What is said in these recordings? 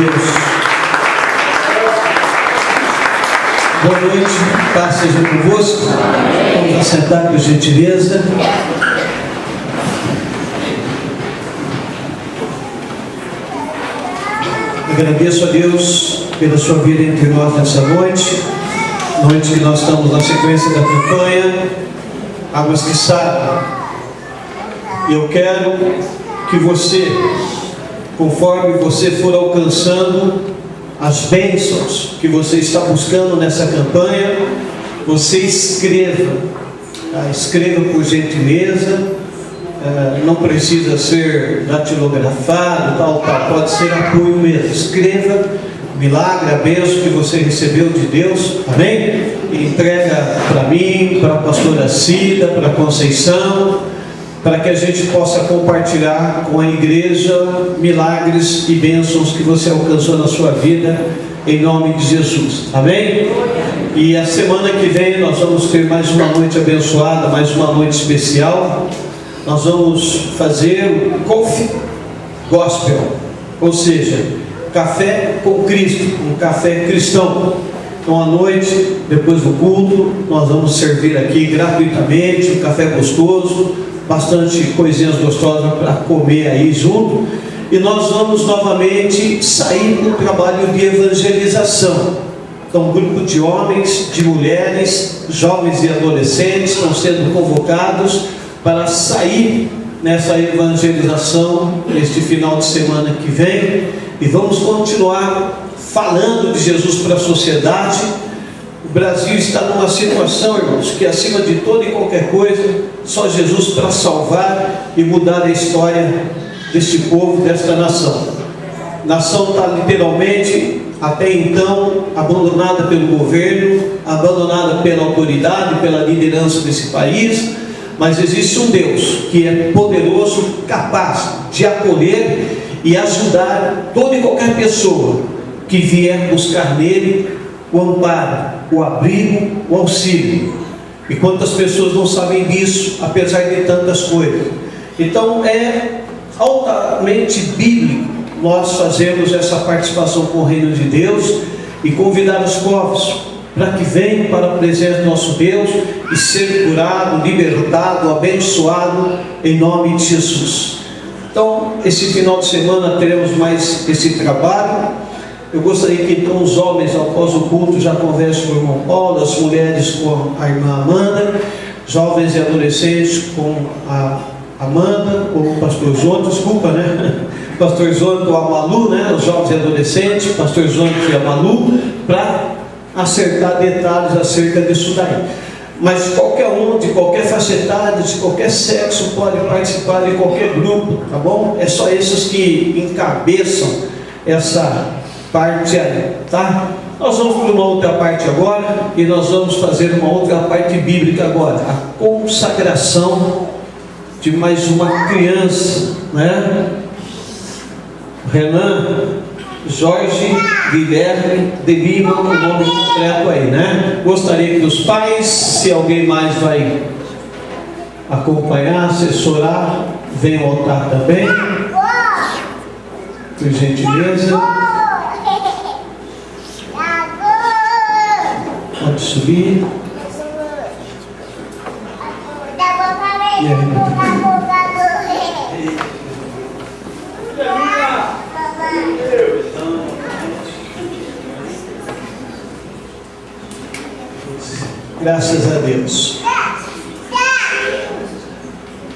Deus. Boa noite, paz seja convosco. Vamos assentar por gentileza. Agradeço a Deus pela sua vida entre nós nessa noite que nós estamos na sequência da campanha Águas que Saram. E eu quero que você, conforme você for alcançando as bênçãos que você está buscando nessa campanha, você escreva, tá? Escreva por gentileza, não precisa ser datilografado, tal, pode ser apoio mesmo. Escreva o milagre, a bênção que você recebeu de Deus, amém? E entrega para mim, para a pastora Cida, para a Conceição, para que a gente possa compartilhar com a igreja milagres e bênçãos que você alcançou na sua vida, em nome de Jesus, amém? E a semana que vem nós vamos ter mais uma noite abençoada, mais uma noite especial. Nós vamos fazer o Coffee Gospel, ou seja, café com Cristo, um café cristão. Então à noite, depois do culto, nós vamos servir aqui gratuitamente um café gostoso, bastante coisinhas gostosas para comer aí junto, e nós vamos novamente sair do trabalho de evangelização. Então um grupo de homens, de mulheres, jovens e adolescentes estão sendo convocados para sair nessa evangelização este final de semana que vem, e vamos continuar falando de Jesus para a sociedade. O Brasil está numa situação, irmãos, que acima de toda e qualquer coisa, só Jesus para salvar e mudar a história deste povo, desta nação. A nação está literalmente, até então, abandonada pelo governo, abandonada pela autoridade, pela liderança desse país, mas existe um Deus que é poderoso, capaz de acolher e ajudar toda e qualquer pessoa que vier buscar nele o amparo, o abrigo, o auxílio. E quantas pessoas não sabem disso, apesar de tantas coisas? Então é altamente bíblico nós fazermos essa participação com o reino de Deus e convidar os povos para que venham para a presença do nosso Deus e ser curado, libertado, abençoado em nome de Jesus. Então esse final de semana teremos mais esse trabalho. Eu gostaria que então os homens, após o culto, já conversem com o irmão Paulo, as mulheres com a irmã Amanda, jovens e adolescentes com a Amanda, ou o pastor Zonto, desculpa, né? Pastor Zonto ou a Malu, né? Os jovens e adolescentes, pastor Zonto e a Malu, para acertar detalhes acerca disso daí. Mas qualquer um, de qualquer faixa etária, de qualquer sexo, pode participar de qualquer grupo, tá bom? É só esses que encabeçam essa parte aí, tá? Nós vamos para uma outra parte agora, e nós vamos fazer uma outra parte bíblica agora, a consagração de mais uma criança, né? Renan Jorge Guilherme de Lima, o nome completo aí, né? Gostaria que os pais, se alguém mais vai acompanhar, assessorar, venham ao altar também, por gentileza. Pode subir. E aí, graças a Deus.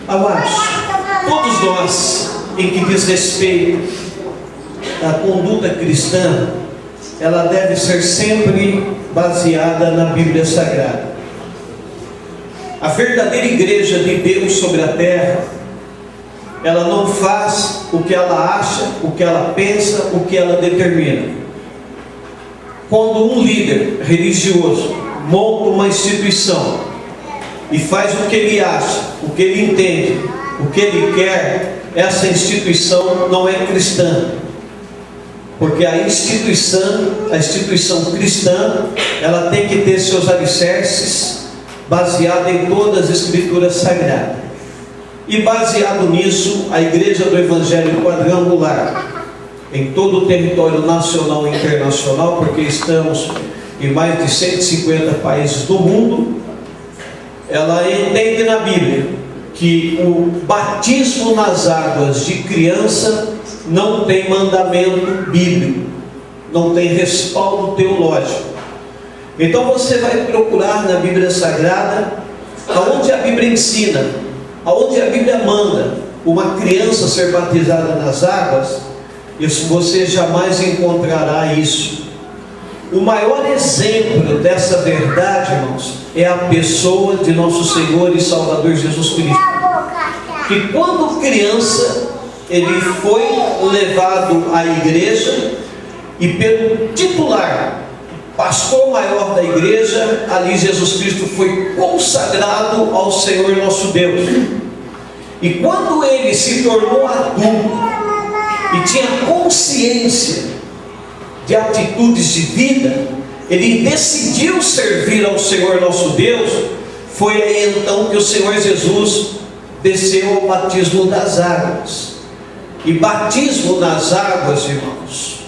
Amados, todos nós, em que diz respeito à conduta cristã, ela deve ser sempre baseada na Bíblia Sagrada. A verdadeira igreja de Deus sobre a terra, ela não faz o que ela acha, o que ela pensa, o que ela determina. Quando um líder religioso monta uma instituição e faz o que ele acha, o que ele entende, o que ele quer, essa instituição não é cristã. Porque a instituição cristã, ela tem que ter seus alicerces baseados em todas as escrituras sagradas. E baseado nisso, a igreja do Evangelho Quadrangular, em todo o território nacional e internacional, porque estamos em mais de 150 países do mundo. Ela entende na Bíblia que o batismo nas águas de criança não tem mandamento bíblico, não tem respaldo teológico. Então você vai procurar na Bíblia Sagrada, aonde a Bíblia ensina, aonde a Bíblia manda uma criança ser batizada nas águas, você jamais encontrará isso. O maior exemplo dessa verdade, irmãos, é a pessoa de nosso Senhor e Salvador Jesus Cristo, que quando criança, ele foi levado à igreja, e pelo titular, pastor maior da igreja, ali Jesus Cristo foi consagrado ao Senhor nosso Deus. E quando ele se tornou adulto e tinha consciência de atitudes de vida, ele decidiu servir ao Senhor nosso Deus. Foi aí então que o Senhor Jesus desceu ao batismo das águas. E batismo nas águas, irmãos,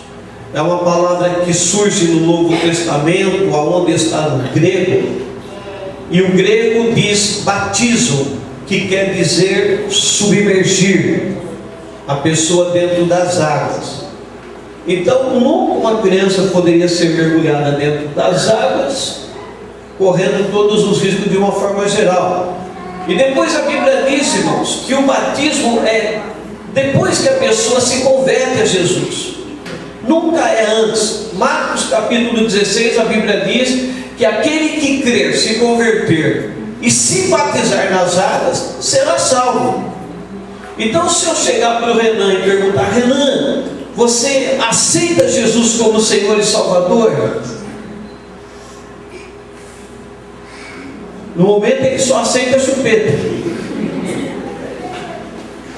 é uma palavra que surge no Novo Testamento, aonde está no grego, e o grego diz batismo, que quer dizer submergir a pessoa dentro das águas. Então, nunca uma criança poderia ser mergulhada dentro das águas, correndo todos os riscos de uma forma geral. E depois a Bíblia diz, irmãos, que o batismo é depois que a pessoa se converte a Jesus, nunca é antes. Marcos capítulo 16, a Bíblia diz que aquele que crer, se converter e se batizar nas águas, será salvo. Então, se eu chegar para o Renan e perguntar: Renan, você aceita Jesus como Senhor e Salvador? No momento ele só aceita a chupeta.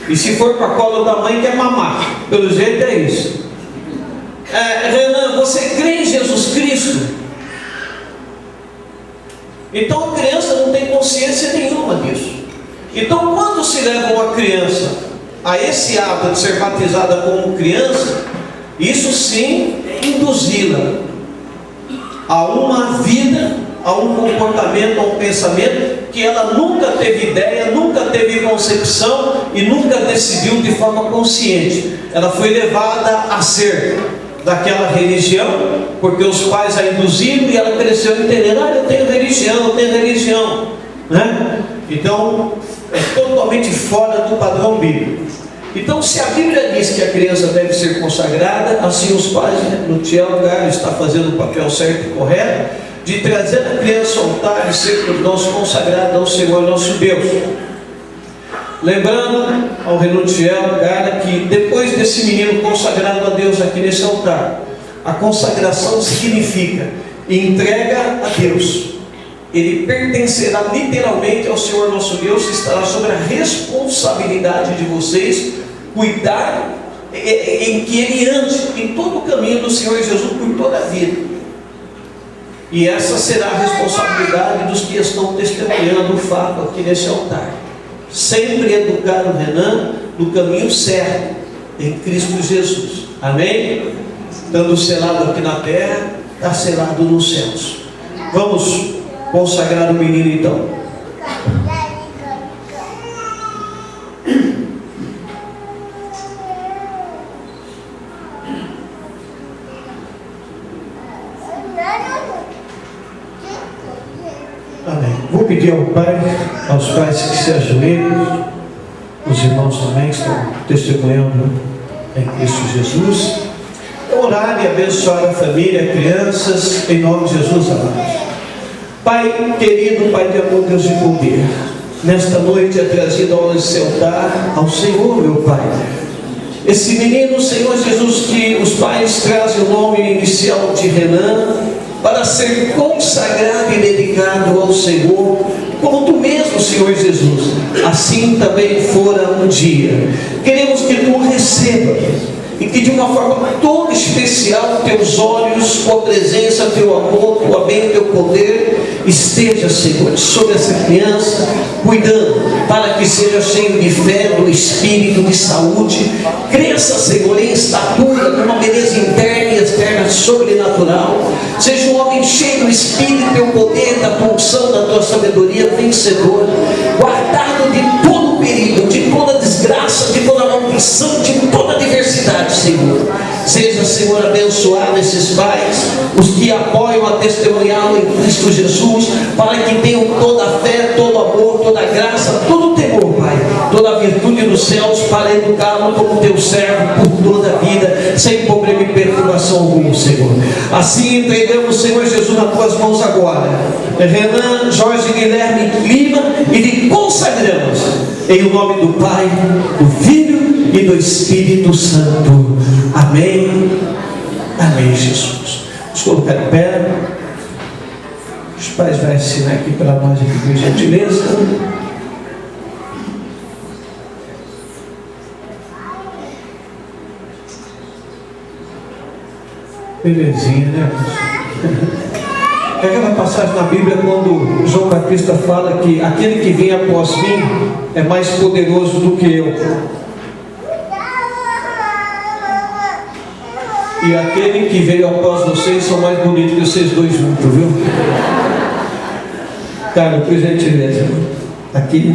E se for para a cola da mãe, quer mamar. Pelo jeito é isso. Renan, você crê em Jesus Cristo? Então a criança não tem consciência nenhuma disso. Então, quando se leva uma criança a esse ato de ser batizada como criança, isso sim é induzi-la a uma vida, a um comportamento, a um pensamento que ela nunca teve ideia, nunca teve concepção e nunca decidiu de forma consciente. Ela foi levada a ser daquela religião, porque os pais a induziram e ela cresceu entendendo: eu tenho religião, né? Então, é totalmente fora do padrão bíblico. Então, se a Bíblia diz que a criança deve ser consagrada, assim os pais, no Tiago Carlos está fazendo o papel certo e correto, de trazer a criança ao altar e ser por nós consagrada ao Senhor nosso Deus. Lembrando ao Renutiel, cara, que depois desse menino consagrado a Deus aqui nesse altar, a consagração significa entrega a Deus. Ele pertencerá literalmente ao Senhor nosso Deus, e estará sobre a responsabilidade de vocês cuidar em que ele ande em todo o caminho do Senhor Jesus por toda a vida. E essa será a responsabilidade dos que estão testemunhando o fato aqui nesse altar. Sempre educar o Renan no caminho certo, em Cristo Jesus. Amém? Estando selado aqui na terra, está selado nos céus. Vamos consagrar o menino então. Amém. Vou pedir ao Pai, aos pais que se ajoelhem, os irmãos também que estão testemunhando em Cristo Jesus, orar e abençoar a família, crianças, em nome de Jesus, amados. Pai querido, Pai de amor, Deus de poder, nesta noite é trazido ao esse altar ao Senhor, meu Pai, esse menino, Senhor Jesus, que os pais trazem o nome inicial de Renan, para ser consagrado e dedicado ao Senhor, como tu mesmo, Senhor Jesus, assim também fora um dia. Queremos que tu recebas, e que de uma forma toda especial teus olhos, tua presença, teu amor, tua bem, teu poder esteja, Senhor, sobre essa criança, cuidando, para que seja cheio de fé, do Espírito, de saúde, cresça, Senhor, em estatura, com uma beleza interna e externa sobrenatural, seja um homem cheio do Espírito, do teu poder, da função, da tua sabedoria, vencedor, guardado de todo perigo, de toda desgraça, de toda maldição, de toda adversidade, Senhor. Seja, Senhor, abençoado esses pais, os que apoiam a testemunhá-lo em Cristo Jesus, para que tenham toda a fé, todo amor, toda a graça, todo o temor, Pai, toda a virtude dos céus, para educá-lo como teu servo por toda a vida, sem problema e perturbação algum, Senhor. Assim entregamos, Senhor Jesus, nas tuas mãos agora, Renan, Jorge, Guilherme, Lima, e lhe consagramos, em o nome do Pai, do Filho e do Espírito Santo. Amém. Amém, Jesus. Vamos colocar em pé. Os pais vão ensinar aqui para nós, aqui, por gentileza. Belezinha, né? É aquela passagem na Bíblia quando João Batista fala que aquele que vem após mim é mais poderoso do que eu. E aquele que veio após vocês são mais bonitos que vocês dois juntos, viu? Cara, por gentileza, aqui.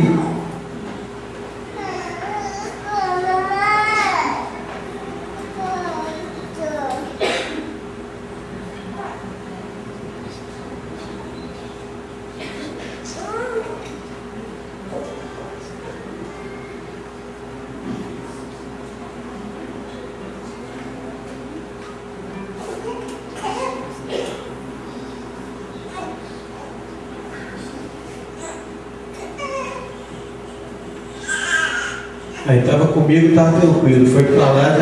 Aí estava comigo, estava tranquilo, foi para lá,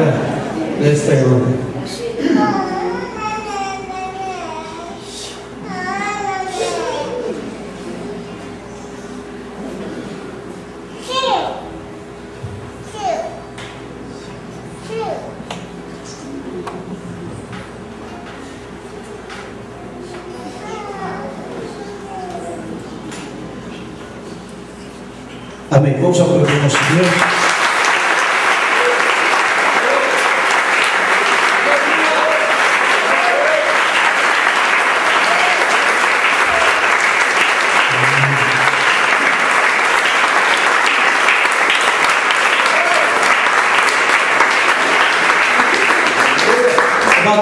já estranhou. Amém. Vamos aplaudir o nosso Deus.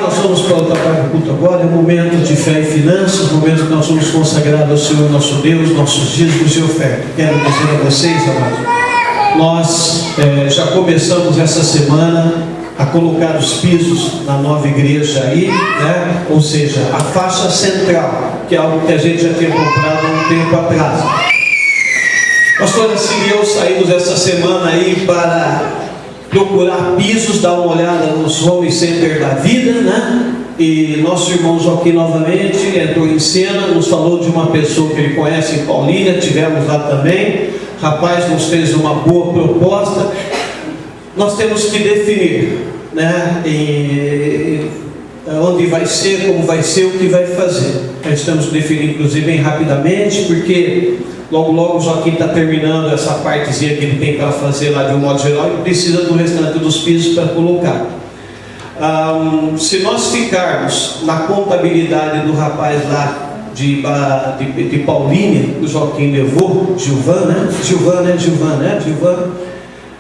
Nós vamos para outra parte do culto agora, é um momento de fé e finanças, momento que nós vamos consagrar ao Senhor nosso Deus, nossos dízimos e oferta. Quero dizer a vocês, amados, nós já começamos essa semana a colocar os pisos na nova igreja aí, né? Ou seja, a faixa central, que é algo que a gente já tinha comprado há um tempo atrás. Pastor Cílio e eu saímos essa semana aí para procurar pisos, dar uma olhada nos home center da vida, né? E nosso irmão Joaquim novamente entrou em cena, nos falou de uma pessoa que ele conhece em Paulínia, tivemos lá também. Rapaz, nos fez uma boa proposta. Nós temos que definir, né? Onde vai ser, como vai ser, o que vai fazer. Nós estamos definindo, inclusive, bem rapidamente, porque logo o Joaquim está terminando essa partezinha que ele tem para fazer lá de um modo geral e precisa do restante dos pisos para colocar. Se nós ficarmos na contabilidade do rapaz lá de Paulínia, que o Joaquim levou, Gilvan,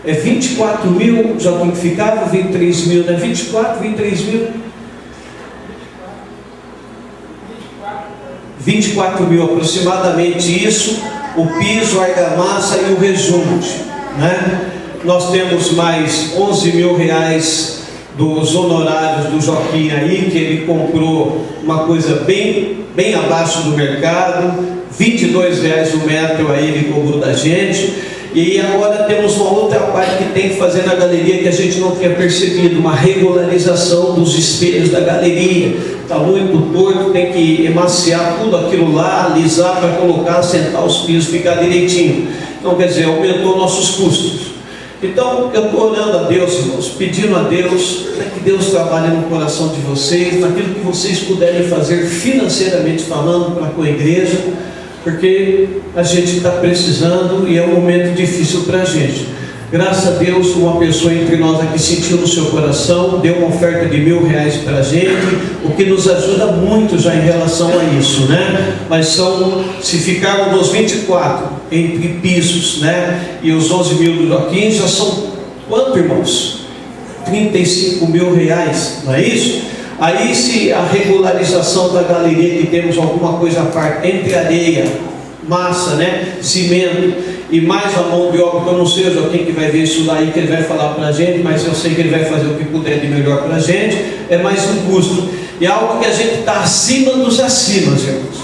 é 24 mil, Joaquim ficava, 23 mil, né? 24, 23 mil. 24 mil aproximadamente isso, o piso, a argamassa e o rejunte, né? Nós temos mais 11 mil reais dos honorários do Joaquim aí, que ele comprou uma coisa bem abaixo do mercado, 22 reais o metro aí ele cobrou da gente. E agora temos uma outra parte que tem que fazer na galeria que a gente não tinha percebido, uma regularização dos espelhos da galeria. Está muito torto, tem que emaciar tudo aquilo lá, alisar para colocar, sentar os pisos, ficar direitinho. Então, quer dizer, aumentou nossos custos. Então, eu estou orando a Deus, irmãos, pedindo a Deus para que Deus trabalhe no coração de vocês, naquilo que vocês puderem fazer financeiramente falando para com a igreja, porque a gente está precisando e é um momento difícil para a gente. Graças a Deus, uma pessoa entre nós aqui sentiu no seu coração, deu uma oferta de R$1.000 para a gente, o que nos ajuda muito já em relação a isso, né? Mas se ficarmos nos 24 entre pisos, né? E os 11 mil do Joaquim, já são quanto, irmãos? R$35 mil, não é isso? Aí, se a regularização da galeria, que temos alguma coisa à parte, entre areia, massa, né? Cimento e mais a mão de obra, que eu não sei, Joaquim, que vai ver isso daí, que ele vai falar para a gente, mas eu sei que ele vai fazer o que puder de melhor para a gente, é mais um custo, e é algo que a gente está acima dos acimas, irmãos,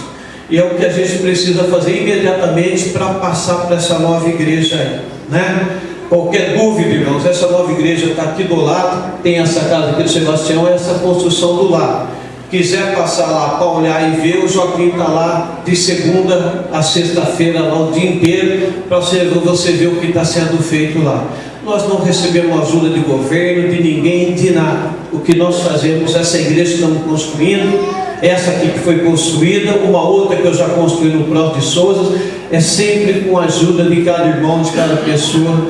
e é o que a gente precisa fazer imediatamente para passar para essa nova igreja aí, né? Qualquer dúvida, irmãos, essa nova igreja está aqui do lado, tem essa casa aqui do Sebastião, essa construção do lado. Quiser passar lá para olhar e ver, o Joaquim está lá de segunda a sexta-feira, lá o dia inteiro, para você ver o que está sendo feito lá. Nós não recebemos ajuda de governo, de ninguém, de nada. O que nós fazemos, essa igreja que estamos construindo, essa aqui que foi construída, uma outra que eu já construí no Próspero de Souza, é sempre com a ajuda de cada irmão, de cada pessoa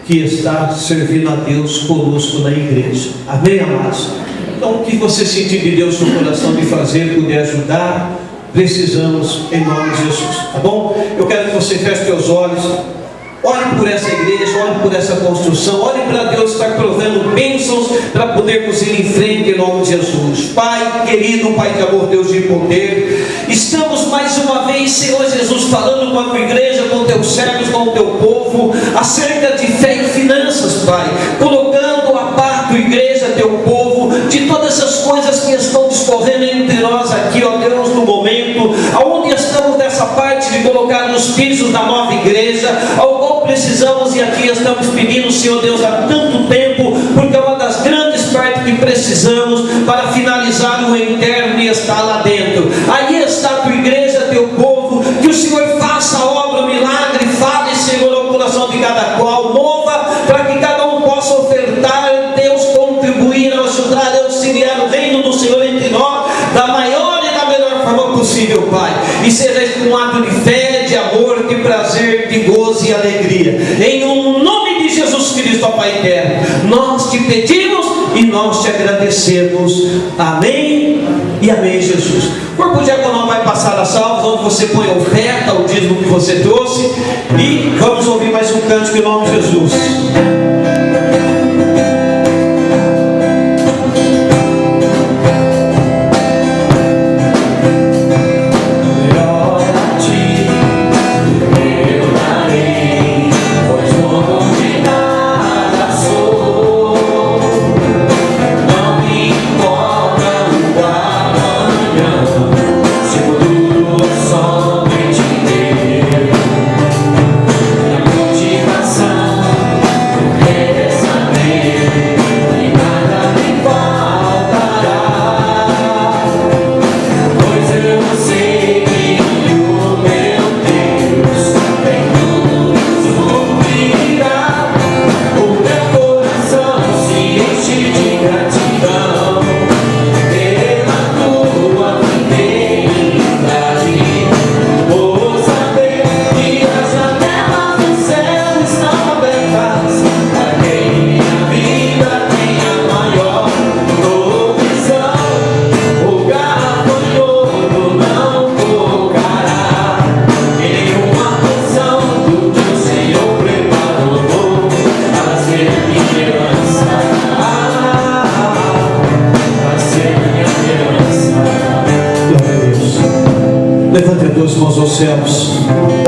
que está servindo a Deus conosco na igreja. Amém, amados? Então, o que você sentir de Deus no coração de fazer, puder ajudar, precisamos em nome de Jesus, tá bom? Eu quero que você feche seus olhos, olhe por essa igreja, olhe por essa construção, olhe para Deus estar provendo bênçãos para podermos ir em frente em nome de Jesus. Pai querido, Pai de amor, Deus de poder, estamos mais uma vez, Senhor Jesus, falando com a tua igreja, com teus servos, com o teu povo, acerca de fé e finanças, Pai, colocando a par tua igreja, teu povo, de todas essas coisas que estão discorrendo entre nós aqui, ó Deus, no momento, aonde estamos nessa parte de colocar nos pisos da nova igreja, ao qual precisamos, e aqui estamos pedindo, Senhor Deus, há tanto tempo, porque é uma das grandes partes que precisamos para finalizar o interno e estar lá dentro. Aí está a tua igreja, teu povo, que o Senhor faça a obra, o milagre, fale, Senhor, ao coração de cada qual, mova para que cada um possa ofertar, Deus, contribuir, ajudar, auxiliar o reino do Senhor entre nós, da maior e da melhor forma possível, Pai, e seja isso um ato de fé, de amor, de prazer, de gozo e alegria, em um nome de Jesus Cristo, ó Pai eterno, nós te pedimos e nós te agradecemos, amém e amém, Jesus. O corpo diaconal vai passar as salvas, onde você põe a oferta, o dízimo que você trouxe, e vamos ouvir mais um cântico em nome de Jesus.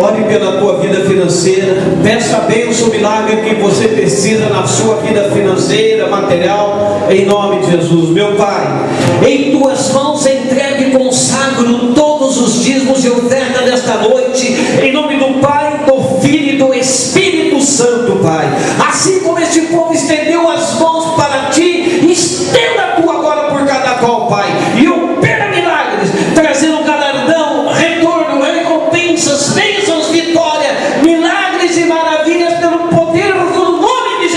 Ore pela tua vida financeira, peça a bênção, o milagre que você precisa na sua vida financeira, material, em nome de Jesus. Meu Pai, em tuas mãos entregue e consagro todos os dízimos e oferta desta noite, em nome do Pai, do Filho e do Espírito Santo, Pai. Assim como este povo estendeu as mãos para ti, estenda tu agora por cada qual, Pai, e opera milagres, trazendo galardão, retorno, recompensas, bênçãos, vitória, milagres e maravilhas pelo poder do nome de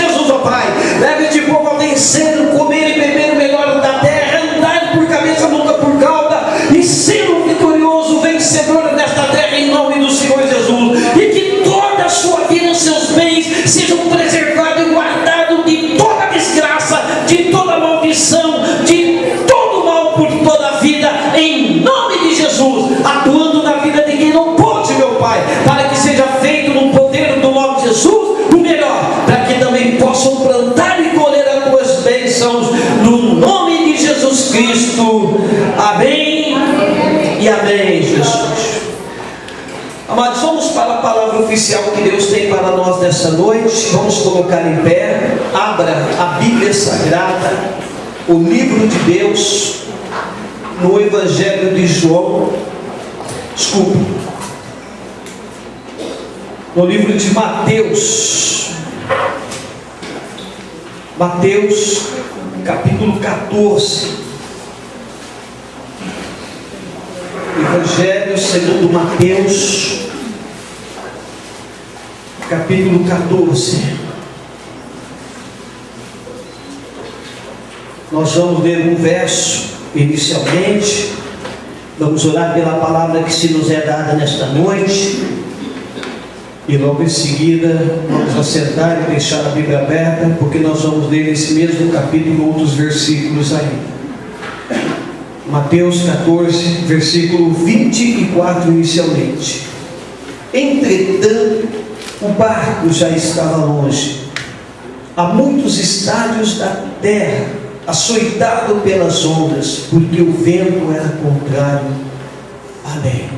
Jesus, atuando na vida de quem não pôde, meu Pai, para que seja feito no poder do nome de Jesus o melhor, para que também possam plantar e colher as tuas bênçãos, no nome de Jesus Cristo. Amém, e amém, Jesus. Amados, vamos para a palavra oficial que Deus tem para nós nessa noite. Vamos colocar em pé. Abra a Bíblia Sagrada, o livro de Deus, no Evangelho de João. Desculpe, no livro de Mateus. Mateus, capítulo 14. Evangelho segundo Mateus, capítulo 14. Nós vamos ler um verso inicialmente. Vamos orar pela palavra que se nos é dada nesta noite. E logo em seguida vamos assentar e deixar a Bíblia aberta, porque nós vamos ler esse mesmo capítulo outros versículos ainda. Mateus 14, versículo 24 inicialmente. Entretanto, o barco já estava longe, a muitos estádios da terra, açoitado pelas ondas, porque o vento era contrário. Amém.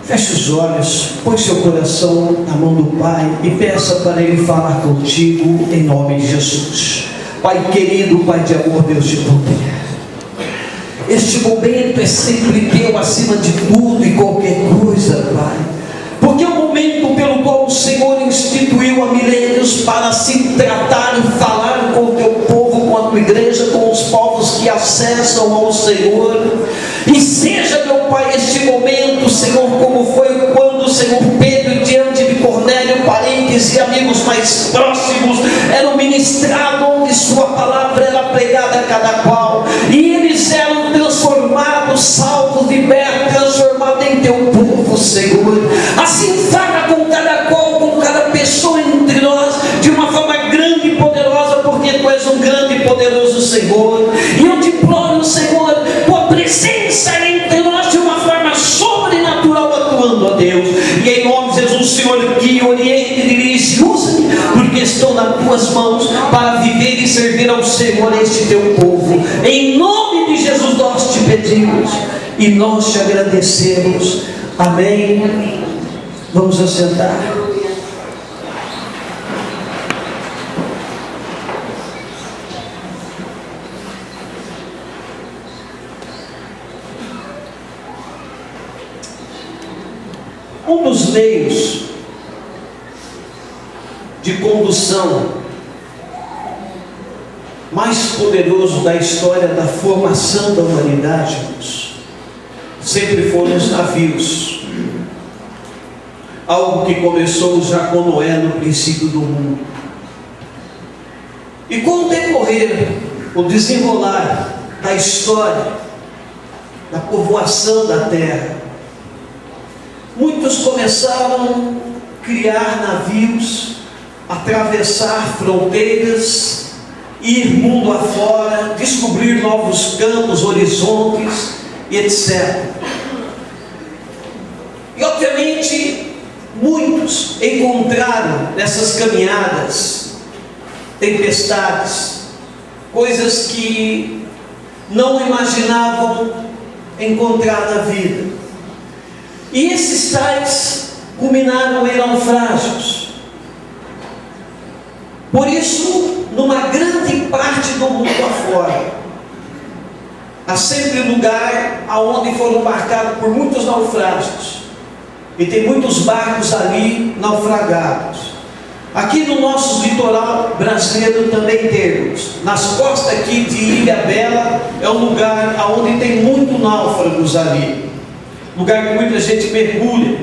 Feche os olhos, põe seu coração na mão do Pai e peça para Ele falar contigo em nome de Jesus. Pai querido, Pai de amor, Deus de poder, este momento é sempre teu acima de tudo e qualquer coisa, Pai, porque é o momento pelo qual o Senhor instituiu há milênios para se tratar e falar com o teu povo, com a tua igreja, com os povos que acessam ao Senhor. E seja, meu Pai, este momento, Senhor, como foi quando o Senhor Pedro, diante de Cornélio, parentes e amigos mais próximos, eram ministrados, onde sua palavra era pregada a cada qual, e eles eram transformados, salvos, libertos, transformados em teu povo, Senhor. Assim fala com cada qual, com cada pessoa entre nós, de uma forma grande e poderosa, porque tu és um grande e poderoso Senhor. E eu te imploro, Senhor, tua presença entre nós de uma forma sobrenatural, atuando, ó Deus. E em nome de Jesus, Senhor, guia, oriente, dirige, usa-me, porque estou nas tuas mãos para viver e servir ao Senhor, este teu povo. Em nome de Jesus nós te pedimos e nós te agradecemos. Amém. Vamos assentar. Um dos meios de condução mais poderoso da história da formação da humanidade, irmãos, sempre foram os navios. Algo que começou já com Noé no princípio do mundo. E com o decorrer, o desenrolar da história, da povoação da terra, muitos começaram a criar navios, atravessar fronteiras, ir mundo afora, descobrir novos campos, horizontes, etc. E obviamente muitos encontraram nessas caminhadas tempestades, coisas que não imaginavam encontrar na vida. E esses tais culminaram em naufrágios. Por isso, numa grande parte do mundo afora, há sempre lugar aonde foram marcados por muitos naufrágios. E tem muitos barcos ali naufragados. Aqui no nosso litoral brasileiro também temos. Nas costas aqui de Ilha Bela é um lugar onde tem muitos náufragos ali. Lugar que muita gente mergulha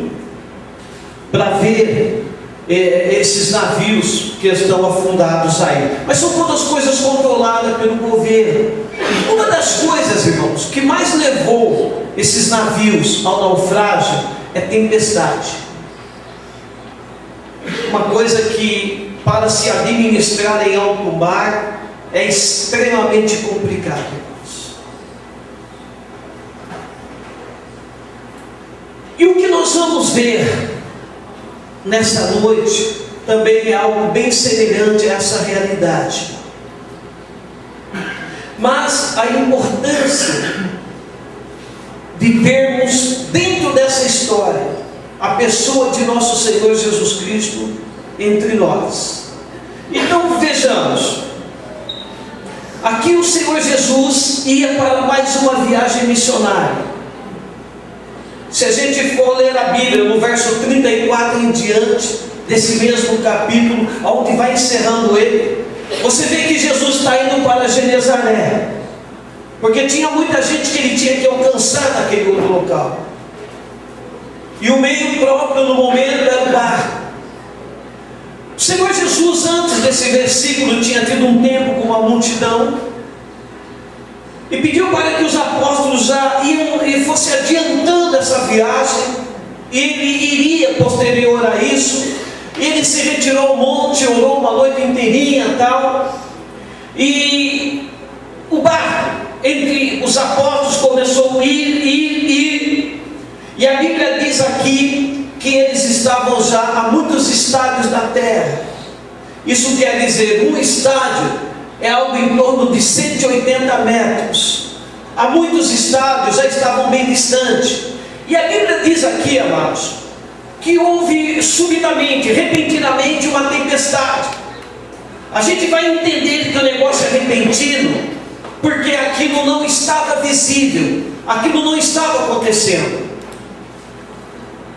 para ver esses navios que estão afundados aí. Mas são todas coisas controladas pelo governo. Uma das coisas, irmãos, que mais levou esses navios ao naufrágio é tempestade. Uma coisa que, para se administrar em alto mar, é extremamente complicado, irmãos. E o que nós vamos ver nessa noite também é algo bem semelhante a essa realidade. Mas a importância de termos dentro dessa história a pessoa de nosso Senhor Jesus Cristo entre nós. Então vejamos, aqui o Senhor Jesus ia para mais uma viagem missionária. Se a gente for ler a Bíblia no verso 34 em diante desse mesmo capítulo, onde vai encerrando ele, você vê que Jesus está indo para Genezaré, porque tinha muita gente que ele tinha que alcançar naquele outro local, e o meio próprio no momento era o barco. O Senhor Jesus, antes desse versículo, tinha tido um tempo com uma multidão e pediu para que os apóstolos já iam e fosse adiantando essa viagem. Ele iria posterior a isso. Ele se retirou ao monte, orou uma noite inteirinha e tal, e o barco entre os apóstolos começou a ir, e a Bíblia diz aqui que eles estavam já a muitos estádios da terra. Isso quer dizer, um estádio é algo em torno de 180 metros. Há muitos estádios já estavam bem distantes. E a Bíblia diz aqui, amados, que houve subitamente, repentinamente, uma tempestade. A gente vai entender que o negócio é repentino, porque aquilo não estava visível, aquilo não estava acontecendo.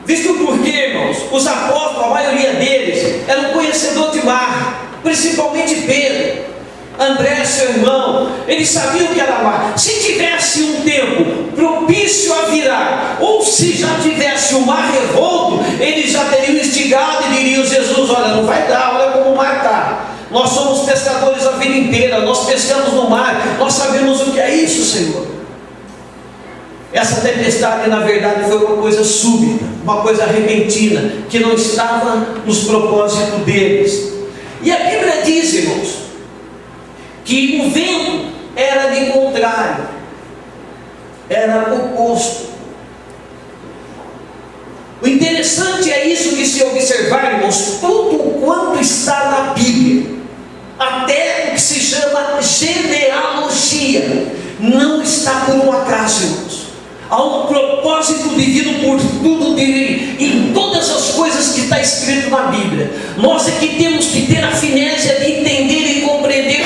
Visto porque, irmãos, os apóstolos, a maioria deles, eram conhecedores de mar, principalmente Pedro, André, seu irmão, eles sabiam que era mar. Se tivesse um tempo propício a virar, ou se já tivesse o mar revolto, eles já teriam instigado e diriam: Jesus, olha, não vai dar, olha como o mar está. Nós somos pescadores a vida inteira, nós pescamos no mar, nós sabemos o que é isso, Senhor. Essa tempestade, na verdade, foi uma coisa súbita, uma coisa repentina, que não estava nos propósitos deles. E a Bíblia diz, irmãos, que o vento era de contrário, era oposto. O interessante é isso que, se observar, irmãos, tudo quanto está na Bíblia, até o que se chama genealogia, não está por um acaso, irmãos. Há um propósito divino por tudo em todas as coisas que está escrito na Bíblia. Nós é que temos que ter a fineza de entender e compreender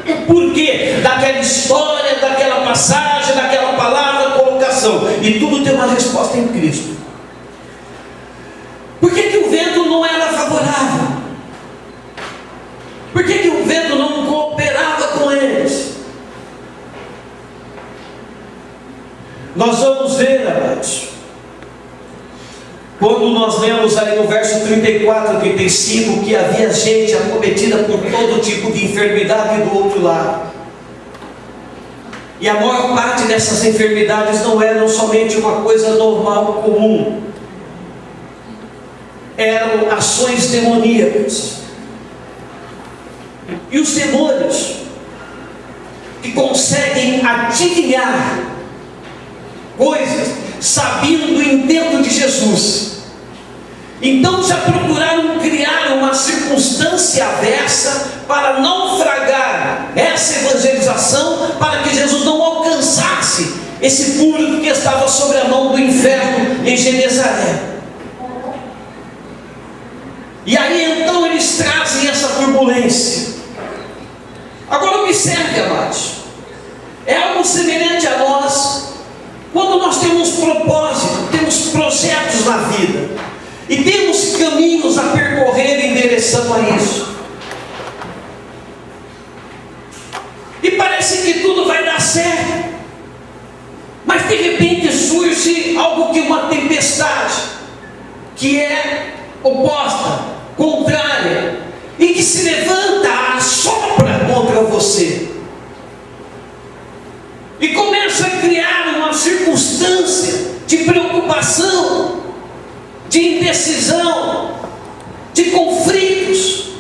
o porquê daquela história, daquela passagem, daquela palavra, colocação. E tudo tem uma resposta em Cristo. Por que o vento não era favorável? Por que o vento não cooperava com eles? Nós vamos ver, amados, quando nós lemos aí no verso 34 e 35, que havia gente acometida por todo tipo de enfermidade do outro lado. E a maior parte dessas enfermidades não eram somente uma coisa normal, comum. Eram ações demoníacas. E os demônios que conseguem adivinhar coisas, sabendo do intento de Jesus, então já procuraram criar uma circunstância adversa para naufragar essa evangelização, para que Jesus não alcançasse esse público que estava sobre a mão do inferno em Genezaré. E aí então eles trazem essa turbulência. Agora observe, amados, é algo semelhante a nós quando nós temos propósito, temos projetos na vida e temos caminhos a percorrer em direção a isso, e parece que tudo vai dar certo, mas de repente surge algo que uma tempestade, que é oposta, contrária, e que se levanta, assopra contra você e começa a criar uma circunstância de preocupação, de indecisão, de conflitos,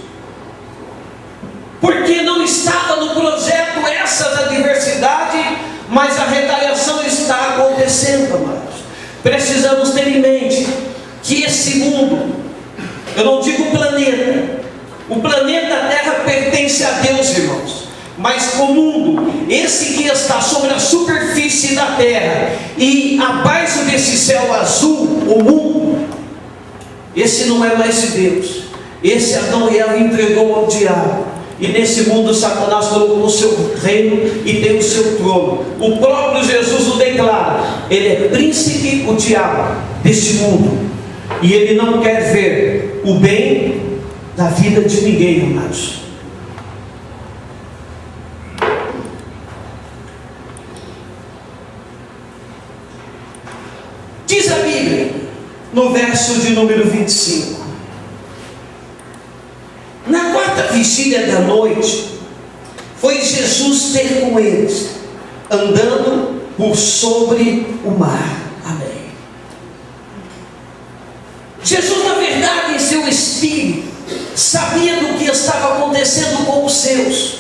porque não estava no projeto essas adversidades, mas a retaliação está acontecendo, amados. precisamos ter em mente que esse mundo, eu não digo o planeta Terra pertence a Deus, irmãos, mas o mundo, esse que está sobre a superfície da terra e abaixo desse céu azul, o mundo, esse não é mais de Deus. Esse Adão e Eva entregou ao diabo, e nesse mundo Satanás colocou o seu reino e tem o seu trono. O próprio Jesus o declara: ele é príncipe, o diabo, deste mundo, e ele não quer ver o bem da vida de ninguém, amados. Diz a Bíblia, no verso de número 25: na quarta vigília da noite, foi Jesus ter com eles, andando por sobre o mar. Amém. Jesus, na verdade, em seu espírito, sabia do que estava acontecendo com os seus.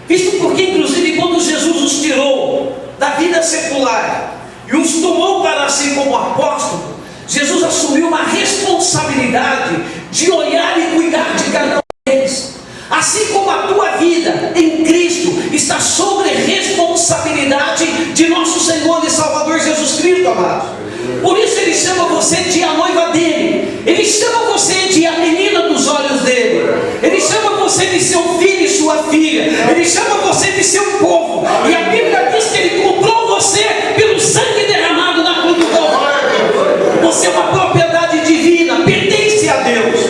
Visto porque, inclusive, quando Jesus os tirou da vida secular e os tomou para si como apóstolo, Jesus assumiu uma responsabilidade de olhar e cuidar de cada um deles. Assim como a tua vida em Cristo está sob responsabilidade de nosso Senhor e Salvador Jesus Cristo, amado. Por isso ele chama você de a noiva dele. Ele chama você de a menina dos olhos dele. Ele chama você de seu filho e sua filha. Ele chama você de seu povo. E a Bíblia diz que ele comprou você pelo sangue derramado na cruz do Calvário. Você é uma propriedade divina, pertence a Deus.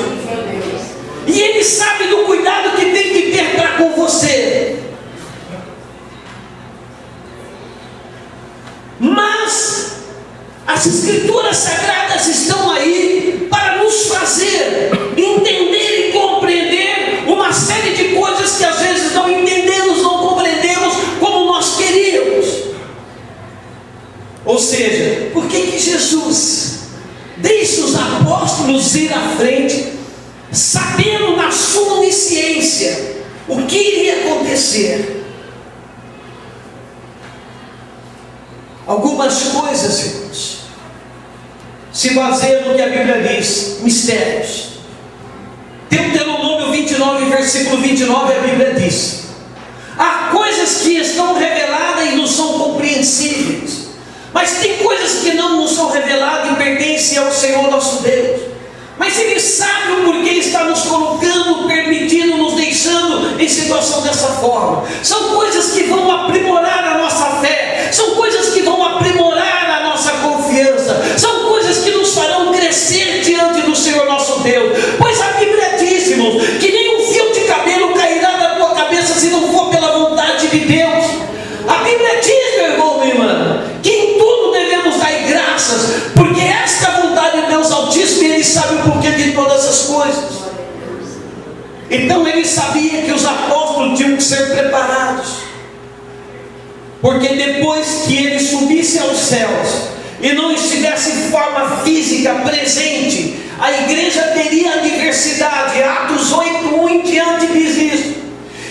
E ele sabe do cuidado que tem que ter para com você. Mas as Escrituras Sagradas estão aí para nos fazer entender e compreender uma série de coisas que às vezes não entendemos, não compreendemos como nós queríamos. Ou seja, por que Jesus deixa os apóstolos ir à frente, sabendo na sua onisciência o que iria acontecer? Algumas coisas, irmãos, se baseiam no que a Bíblia diz, mistérios. Deuteronômio 29, versículo 29, a Bíblia diz: há coisas que estão reveladas e não são compreensíveis, mas tem coisas que não nos são reveladas e pertencem ao Senhor nosso Deus. Mas Ele sabe o porquê está nos colocando, permitindo, nos deixando em situação dessa forma. São coisas que vão aprimorar a nossa fé, são coisas que vão aprimorar a nossa confiança, são coisas que nos farão crescer diante do Senhor nosso Deus. Pois a Bíblia diz, irmãos, que nem um fio de cabelo cairá da tua cabeça se não for pela vontade de Deus. A Bíblia diz, meu irmão, minha irmã, que em tudo devemos dar graças, porque esta é a vontade de Deus Altíssimo, e Ele sabe o porquê de todas essas coisas. Então Ele sabia que os apóstolos tinham que ser preparados, porque depois que Ele subisse aos céus e não estivesse em forma física presente, a igreja teria adversidade. Atos 8:1 em diante diz isso.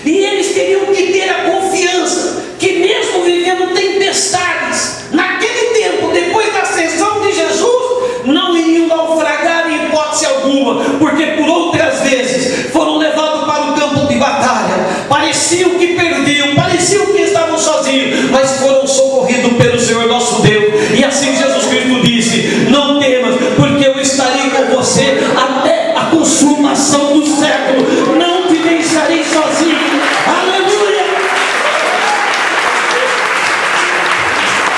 E eles teriam que ter a confiança que, mesmo vivendo tempestades, naquele tempo, depois da ascensão de Jesus, não iriam naufragar em hipótese alguma, porque por outras vezes foram levados para o campo de batalha, pareciam que perdiam, pareciam que estavam sozinhos, mas foram socorridos pelo Senhor nosso Deus. E assim Jesus Cristo disse: não temas, porque eu estarei com você até a consumação do século, não te deixarei sozinho. Aleluia!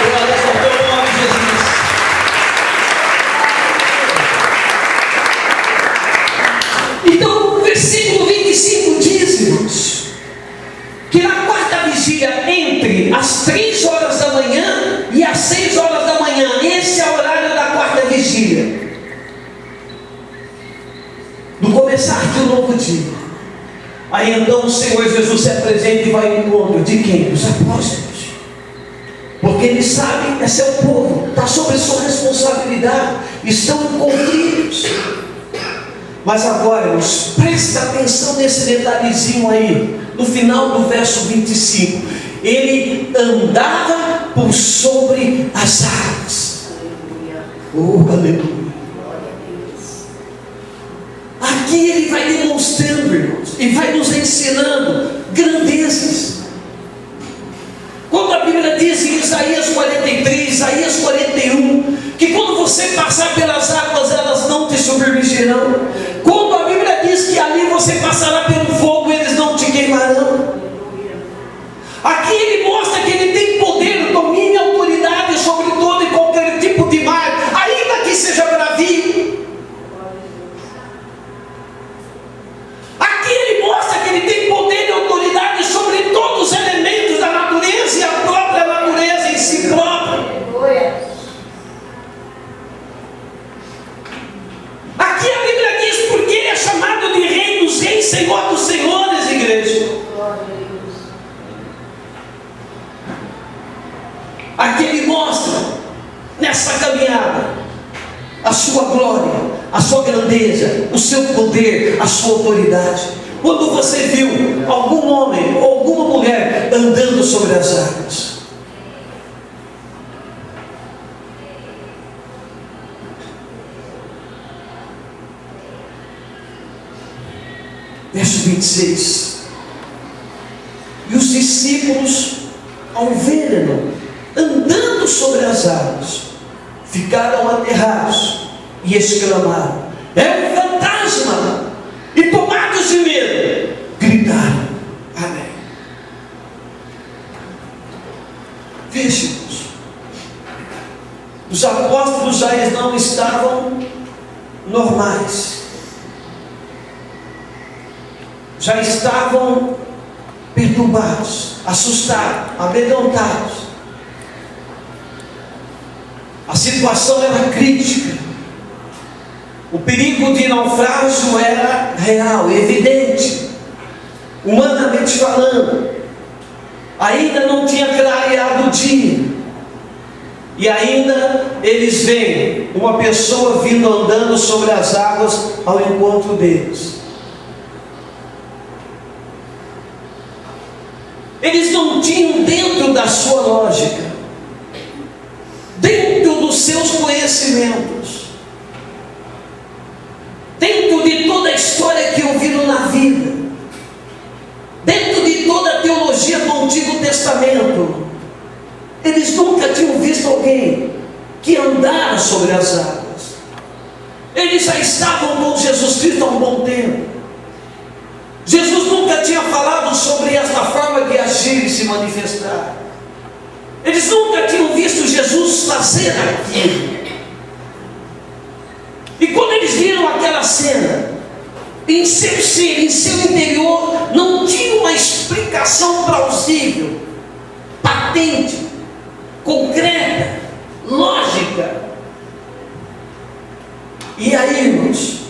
Glória ao teu nome, Jesus. Então, o versículo 25 diz, irmãos, que na quarta vigília, entre as 3 horas da manhã e as 6 horas da manhã, esse é o horário da quarta vigília, do começar de um novo dia. Aí então o Senhor Jesus se apresenta e vai ao encontro de quem? Dos apóstolos. Porque Ele sabe, esse é o povo, está sob a sua responsabilidade, estão encontrados. Mas agora, irmãos, presta atenção nesse detalhezinho aí, no final do verso 25. Ele andava por sobre as águas. Oh, aleluia. Aqui ele vai demonstrando, irmãos, e vai nos ensinando grandezas. Quando a Bíblia diz em Isaías 43, Isaías 41, que quando você passar pelas águas, elas não te submergirão. Quando a Bíblia diz que ali você passará pelo fogo, eles não te queimarão. Aqui ele mostra que ele tem poder, domínio e autoridade sobre todo e qualquer tipo de mar, ainda que seja bravio. Aqui ele mostra que ele tem poder e autoridade sobre todos os elementos da natureza e a própria natureza em si própria. Aqui a Bíblia diz porque ele é chamado de Rei dos Reis, Senhor dos Senhores, igreja. Aqui ele mostra, nessa caminhada, a sua glória, a sua grandeza, o seu poder, a sua autoridade. Quando você viu algum homem ou alguma mulher andando sobre as águas, verso 26, e os discípulos, ao verem-no andando sobre as águas, ficaram aterrados e exclamaram: é um fantasma! E tomados de medo, gritaram: amém. Vejamos, os apóstolos já não estavam normais, já estavam perturbados, assustados, amedrontados. A situação era crítica. O perigo de naufrágio era real, evidente, humanamente falando. Ainda não tinha clareado o dia, e ainda eles veem uma pessoa vindo andando sobre as águas ao encontro deles. Eles não tinham, dentro da sua lógica, dentro dos seus conhecimentos, dentro de toda a história que ouviram na vida, dentro de toda a teologia do Antigo Testamento, eles nunca tinham visto alguém que andara sobre as águas. Eles já estavam com Jesus Cristo há um bom tempo. Jesus nunca tinha falado sobre esta forma de agir e se manifestar. Eles nunca tinham visto Jesus fazer aquilo. E quando eles viram aquela cena, em seu ser, em seu interior, não tinha uma explicação plausível, patente, concreta, lógica. E aí, irmãos,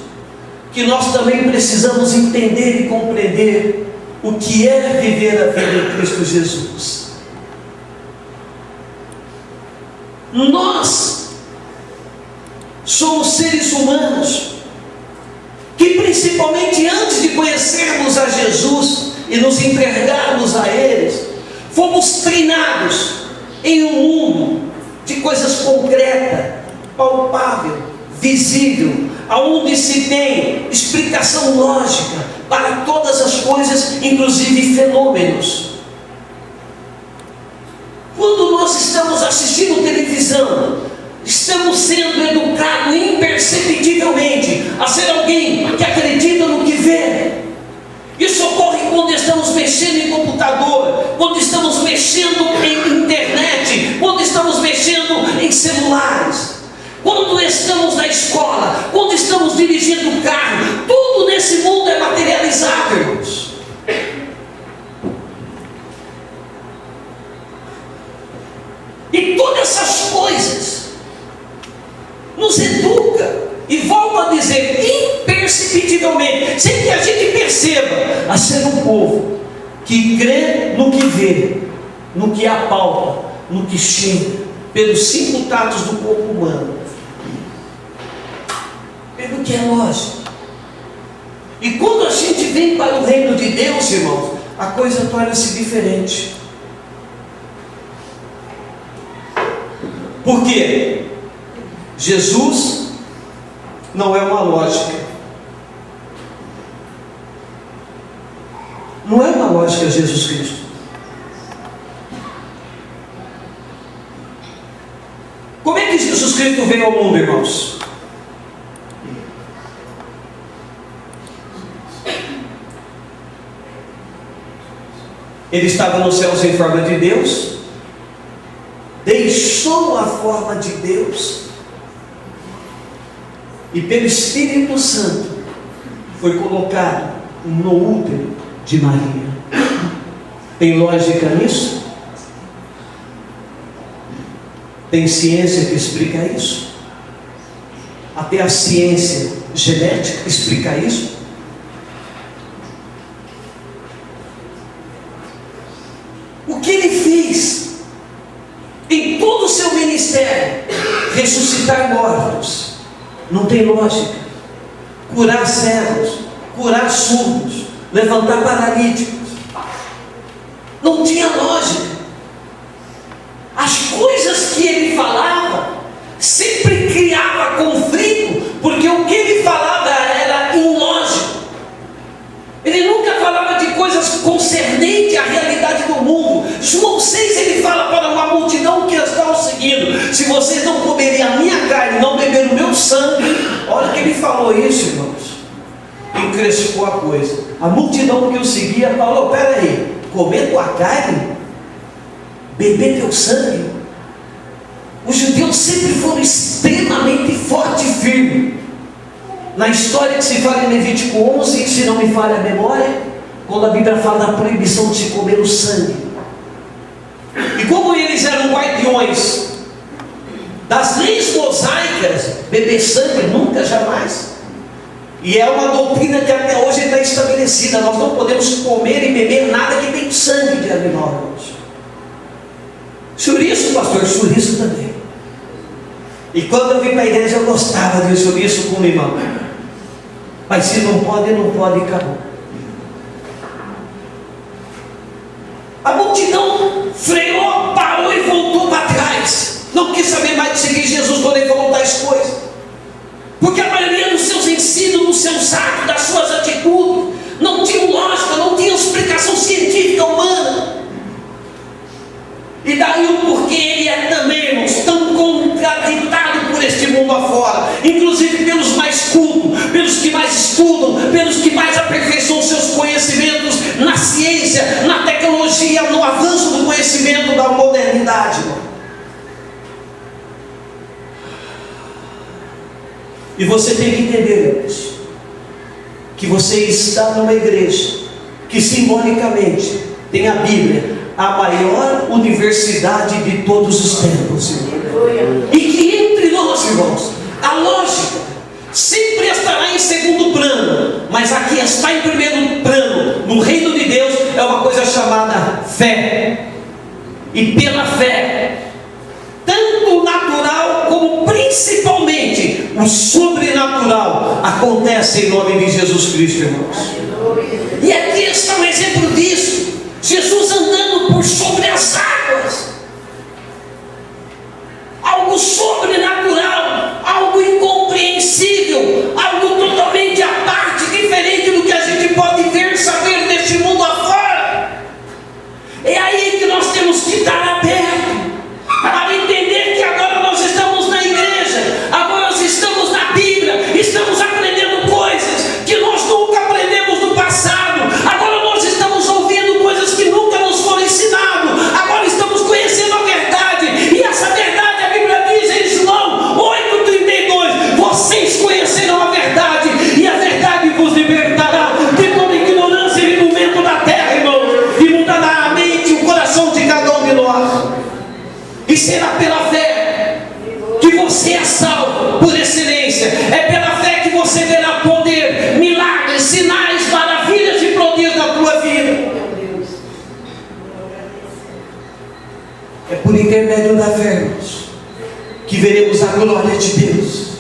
que nós também precisamos entender e compreender o que é viver a vida em Cristo Jesus. Nós somos seres humanos que, principalmente antes de conhecermos a Jesus e nos entregarmos a eles, fomos treinados em um mundo de coisas concretas, palpável, visível, aonde se tem explicação lógica para todas as coisas, inclusive fenômenos. Quando nós estamos assistindo televisão, estamos sendo educados imperceptivelmente a ser alguém que acredita no que vê. Isso ocorre quando estamos mexendo em computador, quando estamos mexendo em internet, quando estamos mexendo em celulares, quando estamos na escola, quando estamos dirigindo o carro. Tudo nesse mundo é materializado, irmãos. E todas essas coisas nos educa, e volto a dizer, imperceptivelmente, sem que a gente perceba, a ser um povo que crê no que vê, no que apalpa, no que chega, pelos 5 tatos do corpo humano, pelo que é lógico. E quando a gente vem para o reino de Deus, irmãos, a coisa torna-se diferente. Por quê? Jesus não é uma lógica. Não é uma lógica Jesus Cristo. Como é que Jesus Cristo veio ao mundo, irmãos? Ele estava nos céus em forma de Deus, deixou a forma de Deus, e pelo Espírito Santo foi colocado no útero de Maria. Tem lógica nisso? Tem ciência que explica isso? Até a ciência genética explica isso? O que ele fez em todo o seu ministério? Ressuscitar mortos. Não tem lógica. Curar cegos, curar surdos, levantar paralíticos. Não tinha lógica. As coisas que ele falava sempre criava conflito, porque o que ele falava era ilógico. Ele nunca falava de coisas concernentes à realidade do mundo. João 6 ele fala para uma multidão que estava seguindo: se vocês não comerem a minha carne, não beberem o meu sangue. Olha que ele falou isso, irmãos. Encrespou a coisa. A multidão que o seguia falou: pera aí, comer tua carne? Beber teu sangue? Os judeus sempre foram extremamente fortes e firmes. Na história que se fala em Levítico 11, se não me falha a memória, quando a Bíblia fala da proibição de se comer o sangue. E como eles eram guardiões das leis mosaicas, beber sangue nunca, jamais. E é uma doutrina que até hoje está estabelecida. Nós não podemos comer e beber nada que tem sangue de animal. Chouriço, pastor, chouriço também. E quando eu vim para a igreja eu gostava de chouriço com limão. Mas se não pode, não pode, acabou. A multidão freou, parou e voltou para trás. Não quis saber mais de seguir Jesus quando ele falou tais coisas. Porque a maioria dos seus ensinos, dos seus atos, das suas atitudes, não tinham lógica, não tinham explicação científica humana. E daí o porquê ele é também, irmãos, tão contraditado por este mundo afora, inclusive pelos mais cultos, pelos que mais estudam, pelos que mais aperfeiçoam seus conhecimentos na ciência, na tecnologia, no avanço do conhecimento da modernidade. E você tem que entender, irmãos, que você está numa igreja que simbolicamente tem a Bíblia, a maior universidade de todos os tempos, irmão. E que entre nós, irmãos, a lógica sempre estará em segundo plano, mas aqui está em primeiro plano. No reino de Deus é uma coisa chamada fé. E pela fé, tanto o natural como principalmente o sobrenatural acontece em nome de Jesus Cristo, irmãos. E aqui está um exemplo disso. Jesus andando por sobre as águas, algo sobrenatural, algo incompreensível, algo totalmente à parte, diferente do que a gente pode ver, saber deste mundo afora. É aí que nós temos que estar abertos para entender que agora nós estamos na igreja, agora nós estamos na Bíblia, estamos aprendendo coisas que nós nunca aprendemos no passado. Agora nós estamos ouvindo coisas que nunca nos foram ensinadas. Agora estamos conhecendo a verdade. E essa verdade, a Bíblia diz em João 8,32: vocês conheceram a verdade, e a verdade vos libertará de toda ignorância e momento da terra, irmão, e mudará a mente e o coração de cada um de nós. E será pela fé que você é salvo por excelência. É pela fé que você verá poder, milagres, sinais, maravilhas e prodígios na tua vida. É por intermédio da fé, irmãos, que veremos a glória de Deus.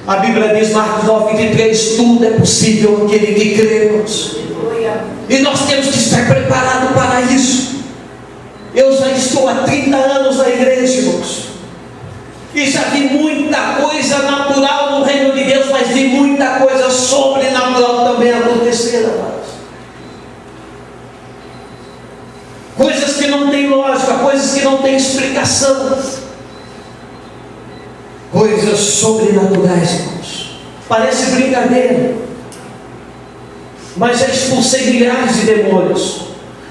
A Bíblia diz, Marcos 9,23: tudo é possível aquele que crê, irmãos. E nós temos que estar preparados para isso. Eu já estou há 30 anos na igreja, irmãos. E já vi muita coisa natural no reino de Deus, mas vi muita coisa sobrenatural também acontecer, amados. Coisas que não têm lógica, coisas que não têm explicação. Coisas sobrenaturais, irmãos. Parece brincadeira, mas já expulsei milhares de demônios.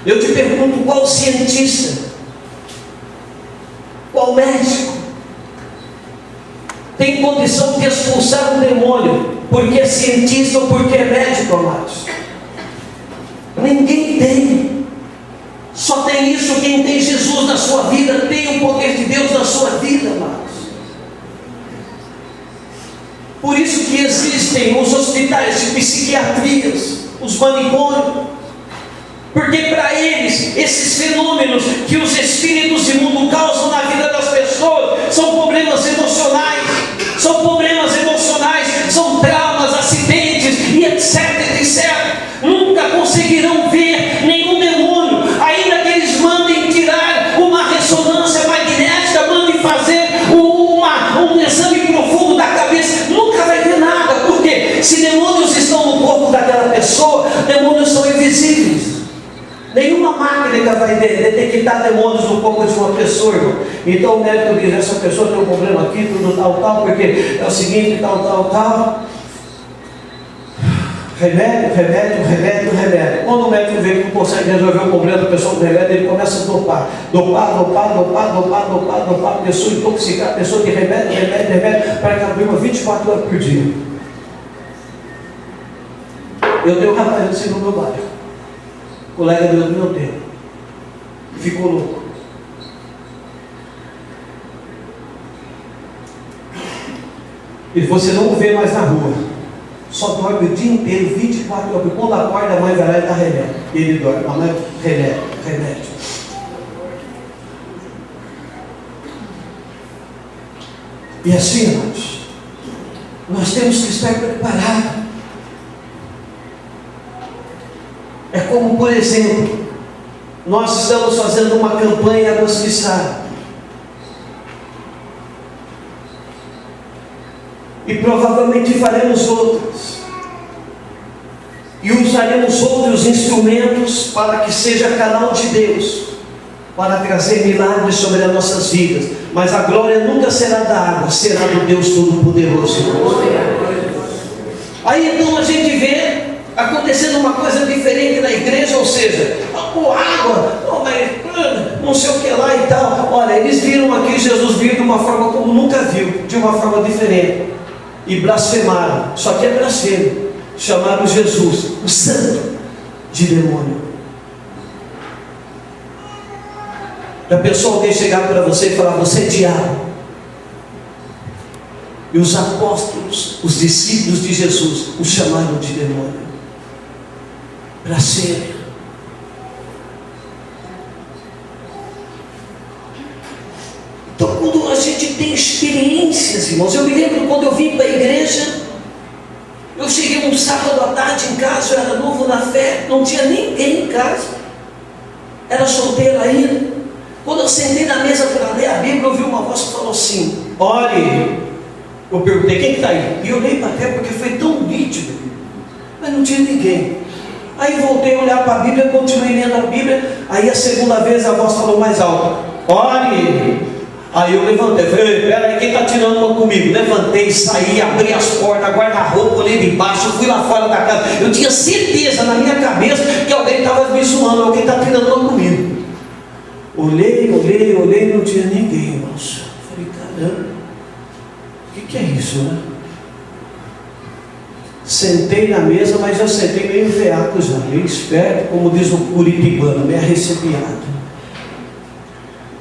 Eu te pergunto, qual cientista, qual médico tem condição de expulsar um demônio porque é cientista ou porque é médico, amados? Ninguém tem. Só tem isso quem tem Jesus na sua vida, tem o poder de Deus na sua vida, amados. Por isso que existem os hospitais de psiquiatrias, os manicômios, porque para eles, esses fenômenos que os espíritos imundos causam na vida das pessoas, são problemas emocionais, são traumas, acidentes e etc, etc. Nunca conseguirão ver nenhum demônio, ainda que eles mandem tirar uma ressonância magnética, mandem fazer um exame profundo da cabeça, nunca vai ver nada, porque se demônios estão no corpo daquela pessoa, demônios são invisíveis. Nenhuma máquina vai detectar demônios no corpo de uma pessoa, irmão. Então o médico diz, essa pessoa tem um problema aqui, tudo tal, porque é o seguinte, tal. Remédio. Quando o médico vê que não consegue resolver o problema da pessoa com remédio, ele começa a dopar, pessoa intoxicar, pessoa de remédio, para que ela durma 24 horas por dia. Eu tenho um rapaz assim no meu bairro, colega meu do meu tempo, ficou louco. E você não o vê mais na rua, só dorme o dia inteiro, 24 horas. Quando acorda, a mãe vai lá e dá remédio. E ele dorme, a mãe, remédio. E assim, irmãos, nós temos que estar preparados. É como, por exemplo, nós estamos fazendo uma campanha Águas que Saram. E provavelmente faremos outras. E usaremos outros instrumentos para que seja canal de Deus, para trazer milagres sobre as nossas vidas. Mas a glória nunca será da água, será do Deus Todo-Poderoso. Aí então a gente vê acontecendo uma coisa diferente na igreja, ou seja, água, mas não sei o que lá e tal. Olha, eles viram aqui Jesus vir de uma forma como nunca viu, de uma forma diferente. E blasfemaram, só que é blasfêmio. Chamaram Jesus, o santo, de demônio. Já pensou alguém chegar para você e falar, você é diabo? E os apóstolos, os discípulos de Jesus, o chamaram de demônio. Blasfêmia. Então, quando a gente tem experiências, irmãos, eu me lembro quando eu vim para a igreja, eu cheguei um sábado à tarde em casa, eu era novo na fé, não tinha ninguém em casa, era solteiro ainda. Quando eu sentei na mesa para ler a Bíblia, eu ouvi uma voz que falou assim, ore. Eu perguntei, quem está aí? E eu olhei para a terra porque foi tão nítido, mas não tinha ninguém. Aí voltei a olhar para a Bíblia, continuei lendo a Bíblia, aí a segunda vez a voz falou mais alta, ore. Aí eu levantei, falei, peraí, quem está tirando uma comigo? Levantei, saí, abri as portas, guarda-roupa, olhei de baixo, fui lá fora da casa. Eu tinha certeza na minha cabeça que alguém estava me zoando, alguém está tirando uma comigo. Olhei, não tinha ninguém, irmãos. Falei, caramba, o que é isso, né? Sentei na mesa, mas já sentei meio veaco já, meio esperto, como diz o curitibano, meio arrecebiado.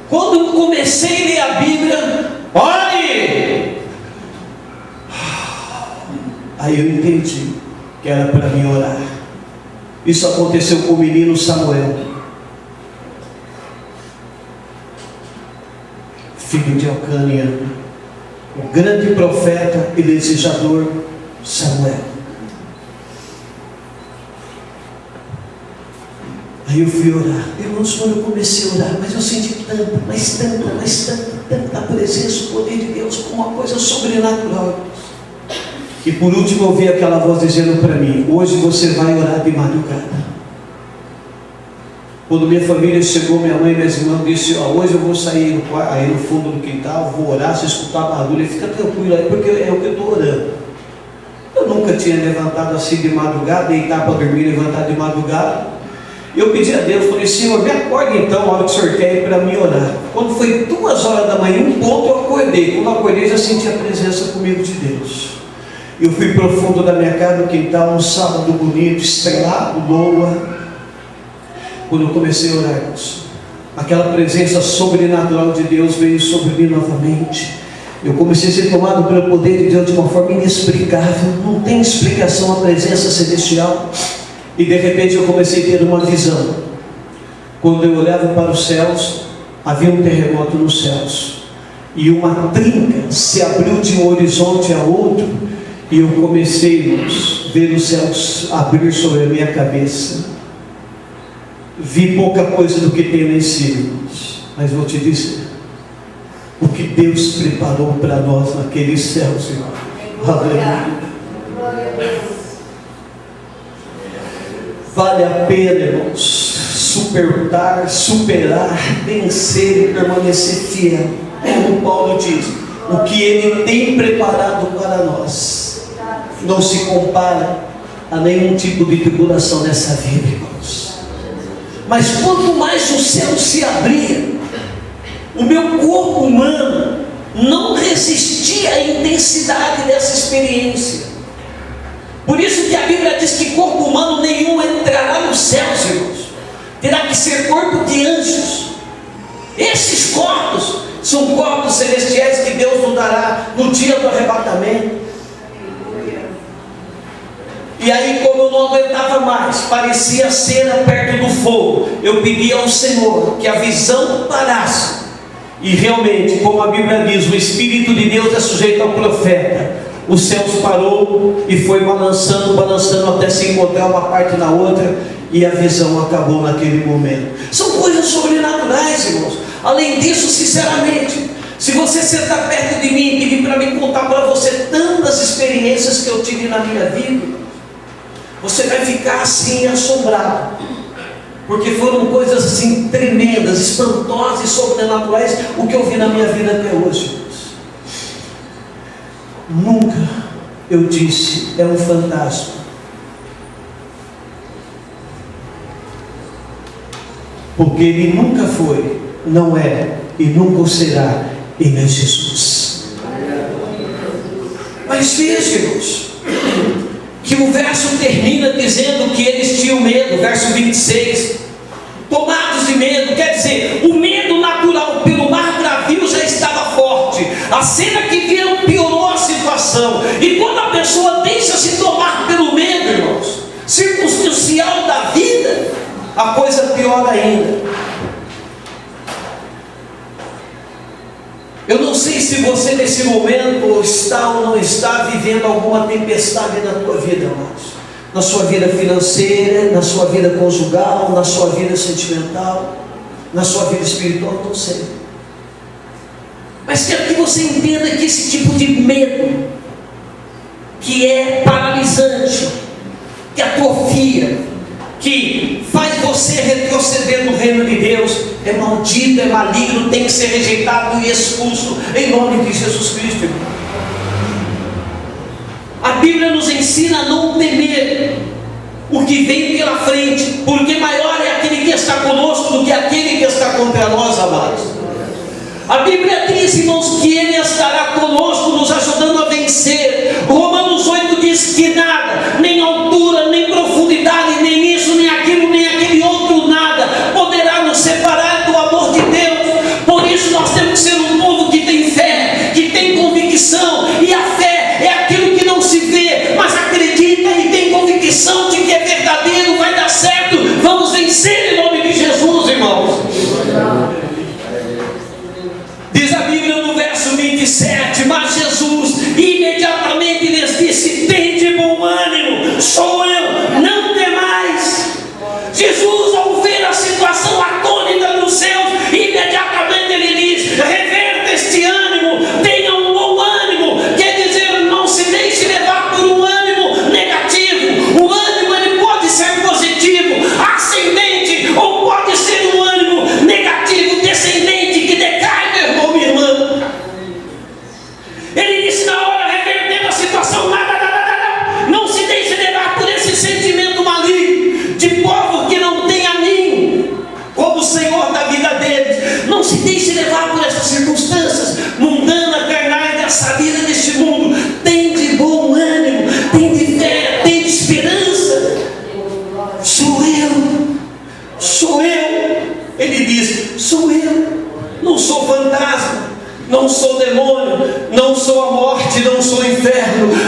Quando eu comecei a ler a Bíblia, ore! Aí eu entendi que era para mim orar. Isso aconteceu com o menino Samuel, filho de Elcana e Ana, o grande profeta e desejador Samuel. Aí eu fui orar. Irmãos, quando eu comecei a orar, mas eu senti tanta presença, o poder de Deus, como uma coisa sobrenatural. E por último eu ouvi aquela voz dizendo para mim: hoje você vai orar de madrugada. Quando minha família chegou, minha mãe e minhas irmãs disse: hoje eu vou sair aí no fundo do quintal, vou orar, se escutar barulho, fica tranquilo aí, porque é o que eu estou orando. Eu nunca tinha levantado assim de madrugada, deitar para dormir, levantar de madrugada. Eu pedi a Deus, falei: Senhor, me acorde então a hora que o Senhor quer para mim orar. Quando foi 2 horas da manhã, um ponto, eu acordei. Quando eu acordei, já senti a presença comigo de Deus. Eu fui para o fundo da minha casa, no quintal, um sábado bonito, estrelado, lua. Quando eu comecei a orar, aquela presença sobrenatural de Deus veio sobre mim novamente. Eu comecei a ser tomado pelo poder de Deus de uma forma inexplicável. Não tem explicação a presença celestial. E de repente eu comecei a ter uma visão. Quando eu olhava para os céus, havia um terremoto nos céus, e uma trinca se abriu de um horizonte a outro, e eu comecei a ver os céus abrir sobre a minha cabeça. Vi pouca coisa do que tem lá em cima, mas vou te dizer o que Deus preparou para nós naqueles céus, irmão. Aleluia. Vale a pena, irmãos, superar, vencer e permanecer fiel. Como Paulo diz, o que Ele tem preparado para nós não se compara a nenhum tipo de tribulação nessa vida, irmãos. Mas quanto mais o céu se abria, o meu corpo humano não resistia à intensidade dessa experiência. Por isso que a Bíblia diz que corpo humano nenhum entrará nos céus, irmãos. Terá que ser corpo de anjos. Esses corpos são corpos celestiais que Deus nos dará no dia do arrebatamento. E aí, como eu não aguentava mais, parecia cera perto do fogo, eu pedi ao Senhor que a visão parasse. E realmente, como a Bíblia diz, o Espírito de Deus é sujeito ao profeta. Os céus parou e foi balançando até se encontrar uma parte na outra, e a visão acabou naquele momento. São coisas sobrenaturais, irmãos. Além disso, sinceramente, se você sentar perto de mim e pedir para mim contar para você tantas experiências que eu tive na minha vida, você vai ficar assim assombrado, porque foram coisas assim tremendas, espantosas e sobrenaturais o que eu vi na minha vida até hoje. Nunca eu disse é um fantasma, porque ele nunca foi, não é e nunca o será. Ele é Jesus. Mas veja, irmãos, que o verso termina dizendo que eles tinham medo. Verso 26, tomados de medo, quer dizer, o medo natural pelo mar bravio já estava forte. A cena que viram piorou a situação. E quando a pessoa deixa-se tomar pelo medo, irmãos, circunstancial da vida, a coisa piora ainda. Eu não sei se você nesse momento está ou não está vivendo alguma tempestade na tua vida, irmãos. Na sua vida financeira, na sua vida conjugal, na sua vida sentimental, na sua vida espiritual, não sei. Mas quero que você entenda que esse tipo de medo, que é paralisante, que atrofia, que faz você retroceder no reino de Deus, é maldito, é maligno, tem que ser rejeitado e expulso em nome de Jesus Cristo. A Bíblia nos ensina a não temer o que vem pela frente, porque maior é aquele que está conosco do que aquele que está contra nós, amados. A Bíblia diz, irmãos, que Ele estará conosco, nos ajudando a vencer. Romanos 8 diz que nada, nem altura, nem profundidade, nem isso, nem aquilo, nem aquele outro nada, poderá nos separar do amor de Deus. Por isso nós temos que ser um povo que tem fé, que tem convicção. E a fé é aquilo que não se vê, mas acredita e tem convicção de que é verdadeiro, vai dar certo. Vamos vencer em nome de Jesus, irmãos. Diz a Bíblia no verso 27, mas Jesus imediatamente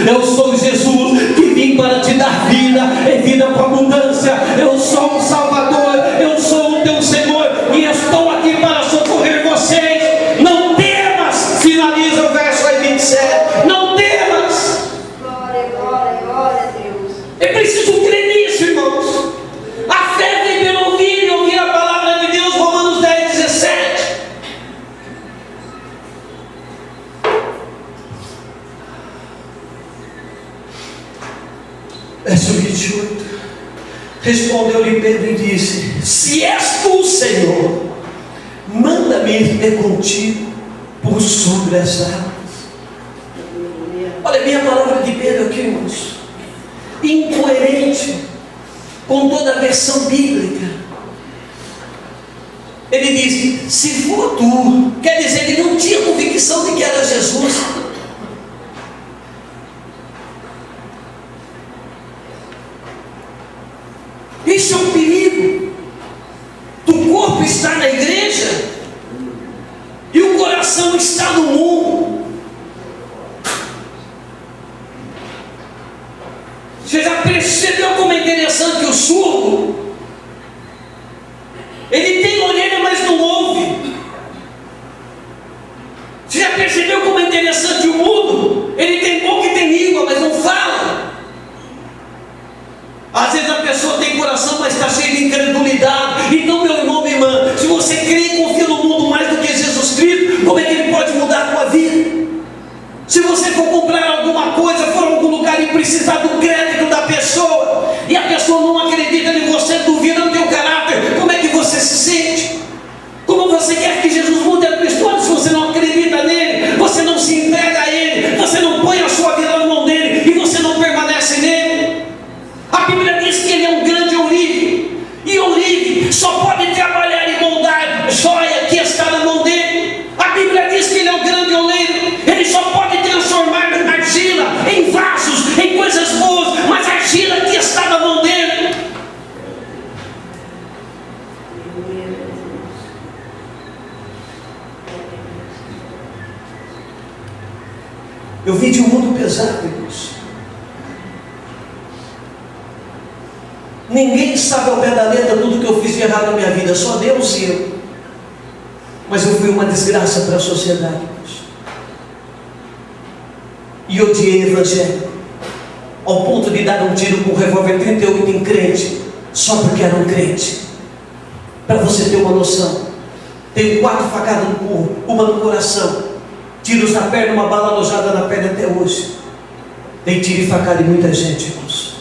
Eu sou Jesus que vim para te dar vida, e vida com abundância. Eu sou o Salvador, eu sou o teu Senhor, e estou aqui para socorrer vocês. Não temas, finaliza o verso aí 27. Não temas. Glória, glória, glória a Deus. É preciso crer nisso, irmãos. A fé vem pelo ouvir e ouvir a palavra de Deus. Romanos 10, 17. Verso 28. Respondeu-lhe Pedro e disse: se és tu, Senhor, manda-me ir ter contigo por sobre as águas. Olha bem a palavra de Pedro aqui, irmãos. Incoerente com toda a versão bíblica. Ele diz: se for tu. Quer dizer, ele não tinha convicção de que era Jesus. Isso é um perigo. O corpo está na igreja e o coração está no mundo. Você já percebeu como é interessante que o surdo, ele tem orelha, mas não ouve? Você já percebeu como é interessante o mudo? Ele tem boca e tem língua, mas não fala. Às vezes a pessoa tem coração, mas está cheio de incredulidade. Então, meu irmão, minha irmã, se você crê e confia no mundo mais do que Jesus Cristo, como é que ele pode mudar a tua vida? Se você for comprar alguma coisa, for a algum lugar e precisar do crédito da pessoa, e a pessoa não acredita em você, duvida do teu caráter, como é que você se sente? Como você quer que Jesus mude a tua história se você não acredita nele, você não se entrega a ele, você não põe a sua vida na mão dele e você não permanece nele? A Bíblia diz que ele é um grande ourive, e ourive só pode trabalhar e moldar joia que está na mão dele. A Bíblia diz que ele é um grande oleiro, ele só pode transformar argila em vasos, em coisas boas, mas a argila que está na mão dele. Eu vim de um mundo pesado, irmãos. Ninguém sabe ao pé da letra tudo que eu fiz de errado na minha vida, só Deus e eu. Mas eu fui uma desgraça para a sociedade, irmãos. E odiei o evangelho, ao ponto de dar um tiro com um revólver 38 em crente, só porque era um crente. Para você ter uma noção, tenho 4 facadas no corpo, uma no coração, tiros na perna, uma bala alojada na perna até hoje. Tem tiro e facada em muita gente, irmãos.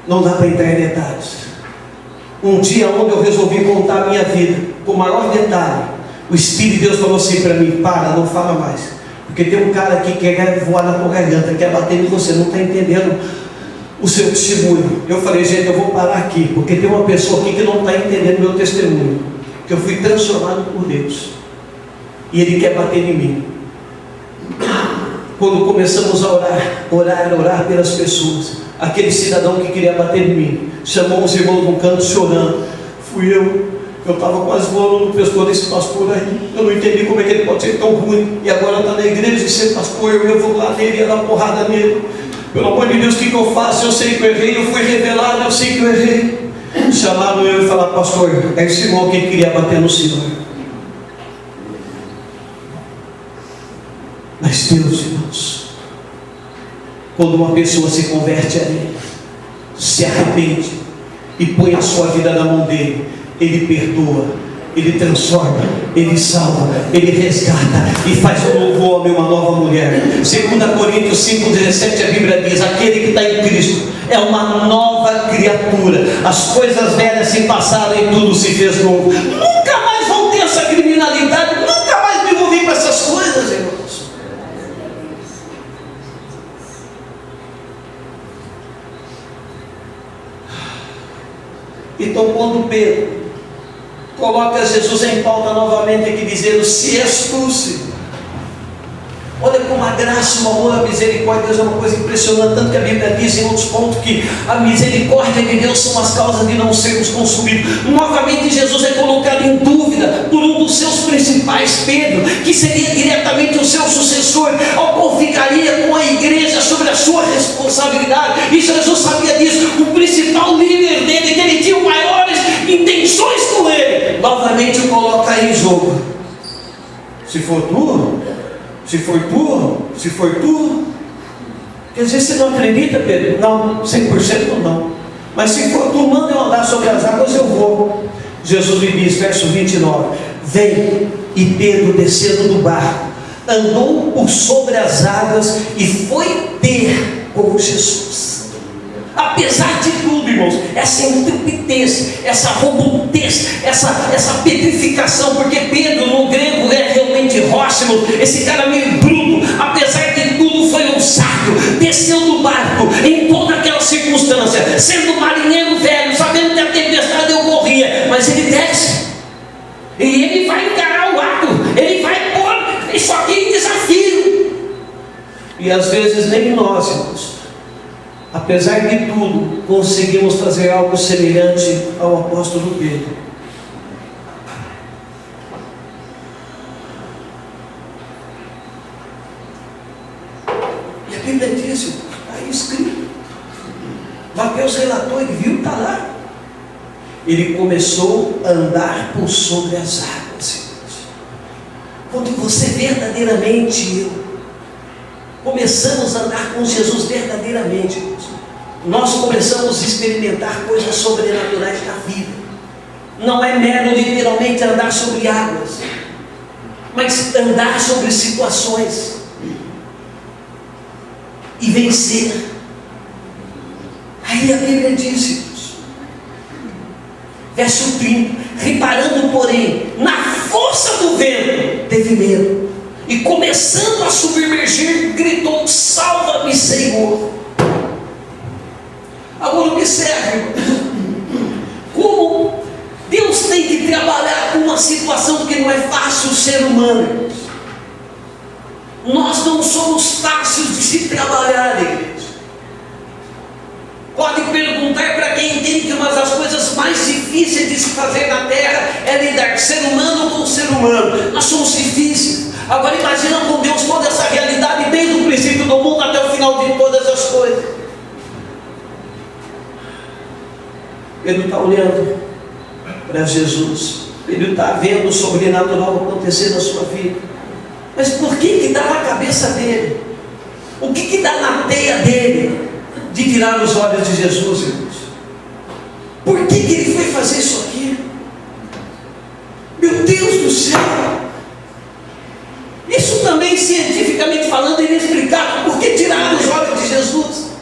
Não dá para entrar em detalhes. Um dia onde eu resolvi contar a minha vida com o maior detalhe, o Espírito de Deus falou assim para mim: para, não fala mais, porque tem um cara aqui que quer voar na tua garganta, quer bater em você, não está entendendo o seu testemunho. Eu falei: gente, eu vou parar aqui, porque tem uma pessoa aqui que não está entendendo o meu testemunho, que eu fui transformado por Deus, e ele quer bater em mim. Quando começamos a orar pelas pessoas, aquele cidadão que queria bater em mim chamou os irmãos num canto chorando. Fui eu estava quase voando no pescoço desse pastor aí. Eu não entendi como é que ele pode ser tão ruim, e agora está na igreja e ser pastor. Eu vou lá nele e ia dar porrada nele. Pelo amor de Deus, o que eu faço? Eu sei que eu errei, eu fui revelado, eu sei que eu errei. Chamaram eu e falaram: pastor, é esse irmão que queria bater no Senhor. Mas Deus, irmãos, quando uma pessoa se converte a Ele, se arrepende e põe a sua vida na mão dele, Ele perdoa, Ele transforma, Ele salva, Ele resgata e faz um novo homem, uma nova mulher. 2 Coríntios 5,17, a Bíblia diz: aquele que está em Cristo é uma nova criatura, as coisas velhas se passaram e tudo se fez novo. Nunca mais vou ter essa criminalidade, nunca mais me envolvi com essas coisas, irmãos. Então, quando Pedro coloca Jesus em pauta novamente aqui, dizendo: se és tu, Senhor, olha como agrada graça, o amor, a misericórdia de Deus é uma coisa impressionante, tanto que a Bíblia diz em outros pontos que a misericórdia de Deus são as causas de não sermos consumidos. Novamente Jesus é colocado em dúvida por um dos seus principais, Pedro, que seria diretamente o seu sucessor, ao qual ficaria com a igreja sobre a sua responsabilidade, e Jesus sabia disso. O principal líder dele, que ele tinha maiores intenções com ele, novamente o coloca em jogo. Se for tu, Quer dizer, você não acredita, Pedro? Não, 100% não. Mas se for tu, manda eu andar sobre as águas, eu vou. Jesus lhe diz, verso 29, vem. E Pedro, descendo do barco, andou por sobre as águas e foi ter com Jesus. Apesar de tudo, irmãos, essa intrepidez, essa robustez, essa petrificação, porque Pedro no grego é realmente rocha, irmãos, esse cara meio bruto, apesar de tudo foi ousado, desceu do barco em toda aquela circunstância, sendo marinheiro velho, sabendo que a tempestade ocorria, mas ele desce, e ele vai encarar o ato, ele vai pôr isso aqui em desafio. E às vezes nem nós, irmãos, apesar de tudo, conseguimos fazer algo semelhante ao apóstolo Pedro. E a Bíblia diz, está aí escrito. Mateus relatou, ele viu, está lá. Ele começou a andar por sobre as águas, irmãos. Quando você verdadeiramente e eu começamos a andar com Jesus verdadeiramente, irmãos, nós começamos a experimentar coisas sobrenaturais da vida. Não é mero literalmente andar sobre águas, mas andar sobre situações e vencer. Aí a Bíblia diz, irmãos, verso 30, reparando porém na força do vento, teve medo, e começando a submergir, gritou, salva-me, Senhor. Agora observe como Deus tem que trabalhar com uma situação que não é fácil o ser humano. Nós não somos fáceis de se trabalhar, igreja. Pode perguntar para quem entende que uma das coisas mais difíceis de se fazer na terra é lidar ser humano com ser humano. Nós somos difíceis. Agora imagina com Deus toda essa realidade desde o princípio do mundo até o final de todas as coisas. Pedro está olhando para Jesus, Pedro está vendo o sobrenatural acontecer na sua vida. Mas por que dá na cabeça dele? O que dá na teia dele de tirar os olhos de Jesus, irmãos? Por que ele foi fazer isso aqui? Meu Deus do céu! Isso também, cientificamente falando, é inexplicável. Por que tiraram os olhos de Jesus?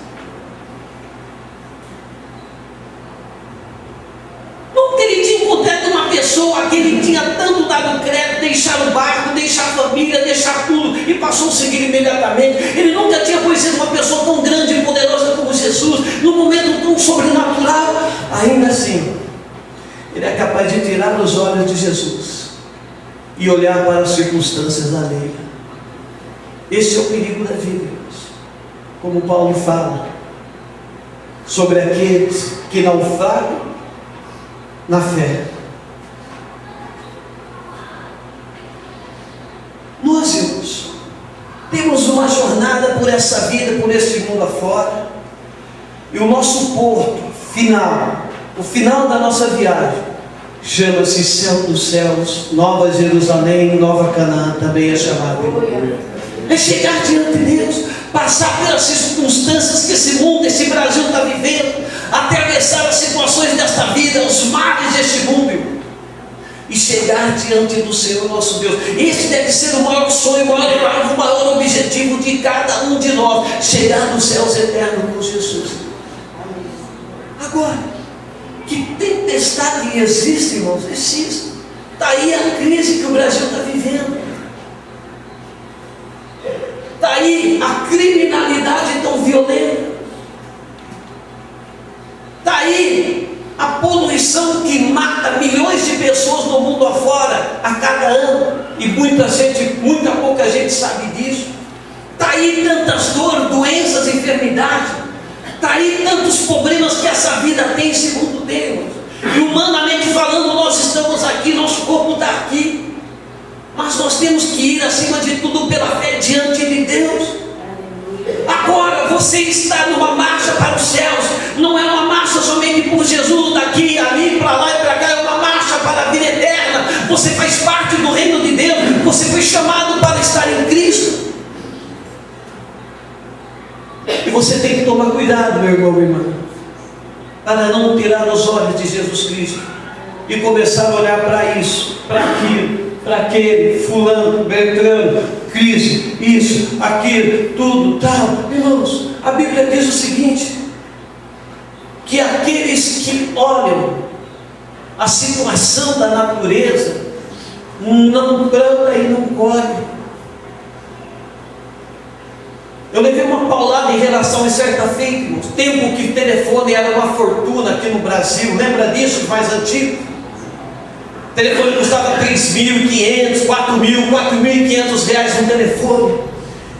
Nunca ele tinha encontrado uma pessoa a quem ele tinha tanto dado crédito, deixar o barco, deixar a família, deixar tudo, e passou a seguir imediatamente. Ele nunca tinha conhecido uma pessoa tão grande e poderosa como Jesus, num momento tão sobrenatural. Ainda assim, ele é capaz de tirar os olhos de Jesus e olhar para as circunstâncias alheias. Esse é o perigo da vida, irmãos. Como Paulo fala sobre aqueles que naufragam na fé. Nós, irmãos, temos uma jornada por essa vida, por este mundo afora, e o nosso porto final, o final da nossa viagem, chama-se céu dos céus, Nova Jerusalém, Nova Canaã, também é chamado. É chegar diante de Deus, passar pelas circunstâncias que esse mundo, esse Brasil está vivendo, atravessar as situações desta vida, os mares deste mundo, irmão, e chegar diante do Senhor nosso Deus. Esse deve ser o maior sonho, o maior objetivo de cada um de nós, chegar nos céus eternos com Jesus. Agora, que tempestade existe, irmãos? Existe. Está aí a crise que o Brasil está vivendo. Está aí a criminalidade tão violenta. Está aí a poluição que mata milhões de pessoas no mundo afora a cada ano. E muita pouca gente sabe disso. Está aí tantas dores, doenças, enfermidades. Está aí tantos problemas que essa vida tem, segundo Deus. E humanamente falando, nós estamos aqui, nosso corpo está aqui. Mas nós temos que ir, acima de tudo, pela fé diante de Deus. Agora você está numa marcha para os céus. Não é uma marcha somente por Jesus, daqui, ali, para lá e para cá. É uma marcha para a vida eterna. Você faz parte do reino de Deus. Você foi chamado para estar em Cristo. E você tem que tomar cuidado, meu irmão e irmã, para não tirar os olhos de Jesus Cristo e começar a olhar para isso, para aquilo, para aquele, fulano, Beltrano, crise, isso, aquilo, tudo, tal. Irmãos, a Bíblia diz o seguinte, que aqueles que olham a situação da natureza, não planta e não colhe. Eu levei uma paulada em relação a certa feita, irmãos. Tempo que o telefone era uma fortuna aqui no Brasil, lembra disso, mais antigo? O telefone custava 3.500, 4.000, 4.500 reais um telefone.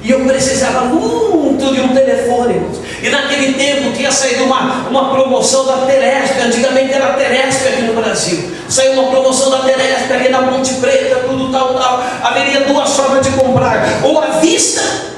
E eu precisava muito de um telefone, irmãos. E naquele tempo tinha saído uma promoção da Telesp, antigamente era a Telesp aqui no Brasil. Saiu uma promoção da Telesp ali na Ponte Preta, tudo tal. Haveria duas formas de comprar, ou à vista,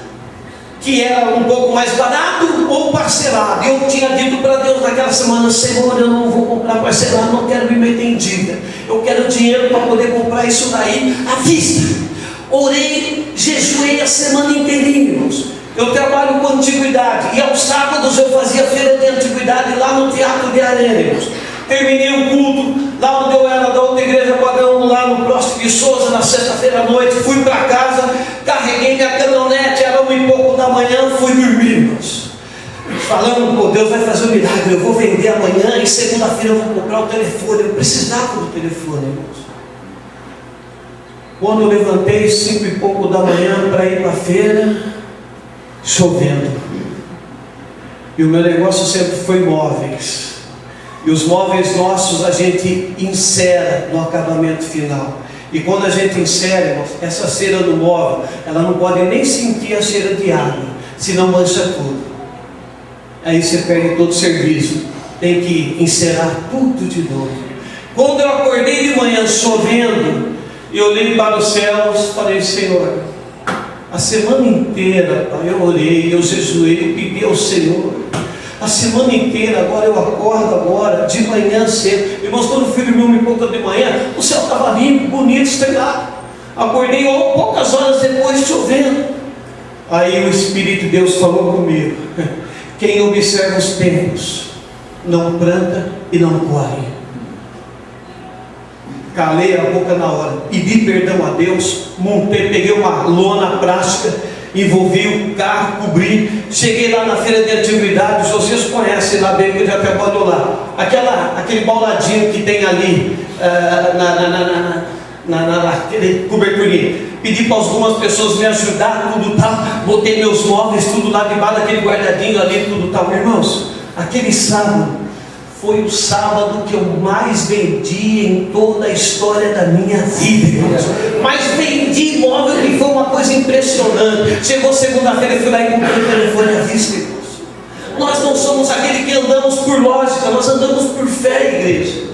que era um pouco mais barato, ou parcelado. Eu tinha dito para Deus naquela semana: Senhor, eu não vou comprar parcelado, não quero me meter em dívida, eu quero dinheiro para poder comprar isso daí à vista. Orei, jejuei a semana inteirinha, irmãos. Eu trabalho com antiguidade, e aos sábados eu fazia feira de antiguidade lá no Teatro de Arena, irmãos. Terminei o culto lá onde eu era da outra igreja padrão, lá no Próximo de Souza, na sexta-feira à noite. Fui para casa, carreguei minha caminhonete, era 1h pouco da manhã, fui dormir, irmãos. Falando, pô, Deus vai fazer um milagre, eu vou vender amanhã, e segunda-feira eu vou comprar o telefone. Eu precisava do telefone, irmãos. Quando eu levantei 5h pouco da manhã para ir para a feira, chovendo. E o meu negócio sempre foi móveis. E os móveis nossos a gente encera no acabamento final. E quando a gente encera, irmãos, essa cera do móvel, ela não pode nem sentir a cera de água, senão mancha tudo. Aí você perde todo o serviço. Tem que encerar tudo de novo. Quando eu acordei de manhã chovendo, eu olhei para os céus e falei: Senhor, a semana inteira, Pai, eu orei, eu jejuei, pedi ao Senhor. A semana inteira, agora eu acordo agora, de manhã cedo. Irmãos, quando eu fui dormir 1h pouco de manhã, o céu estava limpo, bonito, estrelado. Acordei poucas horas depois, chovendo. Aí o Espírito de Deus falou comigo: quem observa os tempos, não planta e não colhe. Calei a boca na hora, pedi perdão a Deus, montei, peguei uma lona plástica, envolvi o carro, cobri, cheguei lá na feira de antiguidades. Vocês conhecem lá bem, que eu já trabalho lá, aquele bauladinho que tem ali, naquele coberturinho. Pedi para algumas pessoas me ajudar, tudo tal, botei meus móveis, tudo lá debaixo daquele guardadinho ali, tudo tal. Irmãos, aquele sábado foi o sábado que eu mais vendi em toda a história da minha vida, irmãos. Mas vendi imóvel, que foi uma coisa impressionante. Chegou segunda-feira, eu fui lá e comprei o telefone à vista, irmãos. Nós não somos aquele que andamos por lógica, nós andamos por fé, igreja.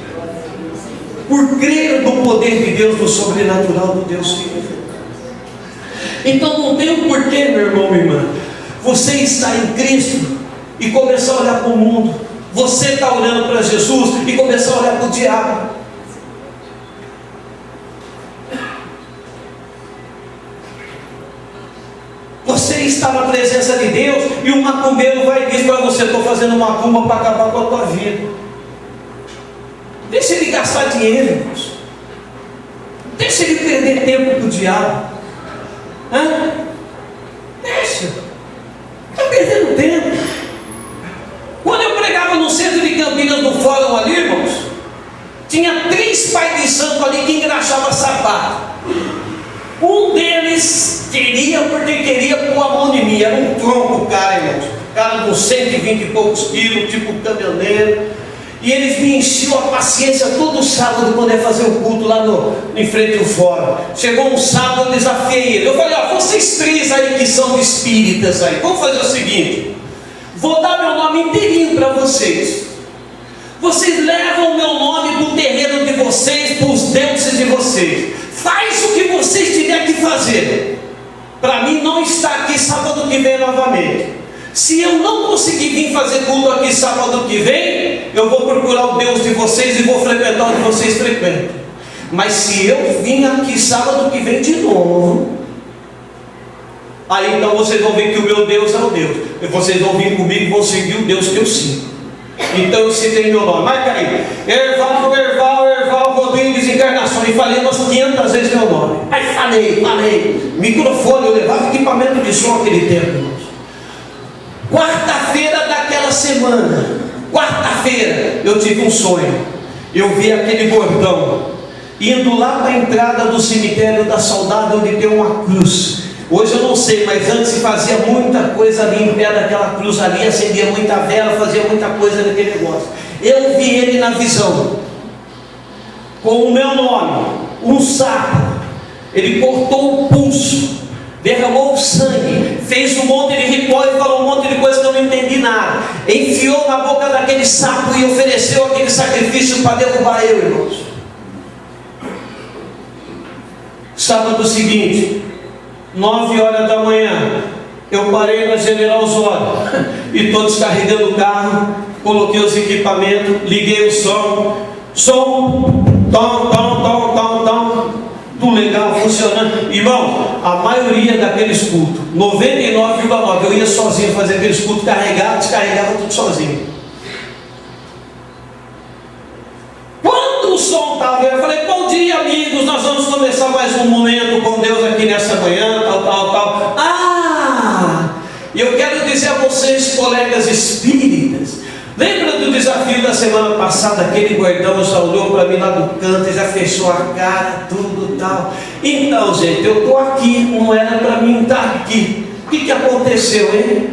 Por crer no poder de Deus, no sobrenatural do Deus vivo. Então não tem um porquê, meu irmão, minha irmã, você está em Cristo e começar a olhar para o mundo. Você está olhando para Jesus e começar a olhar para o diabo. Você está na presença de Deus e o macumbeiro vai e diz para você: estou fazendo macumba para acabar com a tua vida. Deixa ele gastar dinheiro, irmãos. Deixa ele perder tempo para o diabo. Deixa. Está perdendo tempo. Quando eu pregava no centro de Campinas, no fórum ali, irmãos, tinha 3 pais de santo ali que engraxavam sapato. Um deles queria porque queria pôr a mão em mim. Era um tronco, cara, irmãos. Cara de uns 120 e poucos quilos, tipo caminhoneiro. E eles me enchiam a paciência todo sábado quando ia fazer o culto lá em frente ao fórum. Chegou um sábado, eu desafiei ele. Eu falei, ó, vocês três aí que são espíritas aí, vamos fazer o seguinte: vou dar meu nome inteirinho para vocês. Vocês levam o meu nome para o terreno de vocês, para os deuses de vocês. Faz o que vocês tiverem que fazer. Para mim não estar aqui sábado que vem novamente. Se eu não conseguir vir fazer culto aqui sábado que vem, eu vou procurar o Deus de vocês e vou frequentar onde vocês frequentam. Mas se eu vim aqui sábado que vem de novo, aí então vocês vão ver que o meu Deus é o Deus. E vocês vão vir comigo e vão seguir o Deus que eu sigo. Então eu citei meu nome. Marca aí: Erval Rodrigues Encarnação. E falei umas 500 vezes meu nome. Aí falei. Microfone, eu levava equipamento de som aquele tempo, irmãos. Quarta-feira daquela semana, eu tive um sonho. Eu vi aquele gordão indo lá para a entrada do cemitério da Saudade, onde tem uma cruz. Hoje eu não sei, mas antes se fazia muita coisa ali em pé daquela cruz ali, acendia muita vela, fazia muita coisa naquele negócio. Eu vi ele na visão, com o meu nome, um sapo. Ele cortou o pulso, derramou sangue, fez um monte de ritual e falou um monte de coisa que eu não entendi nada. Enfiou na boca daquele sapo e ofereceu aquele sacrifício para derrubar eu, irmãos. Sábado seguinte, 9 horas da manhã, eu parei na General Osório e estou descarregando o carro, coloquei os equipamentos, liguei o som, tudo legal, funcionando. Irmão, a maioria daqueles cultos, 99,9%, eu ia sozinho fazer aqueles cultos, descarregava tudo sozinho. Quando o som estava, eu falei: bom dia, amigos, nós vamos começar mais um momento com Deus aqui nessa manhã, tal. E eu quero dizer a vocês, colegas espíritas, lembra do desafio da semana passada? Aquele gordão já olhou para mim lá do canto e já fechou a cara, tudo tal. Então, gente, eu estou aqui, não era para mim estar aqui. O que aconteceu, hein?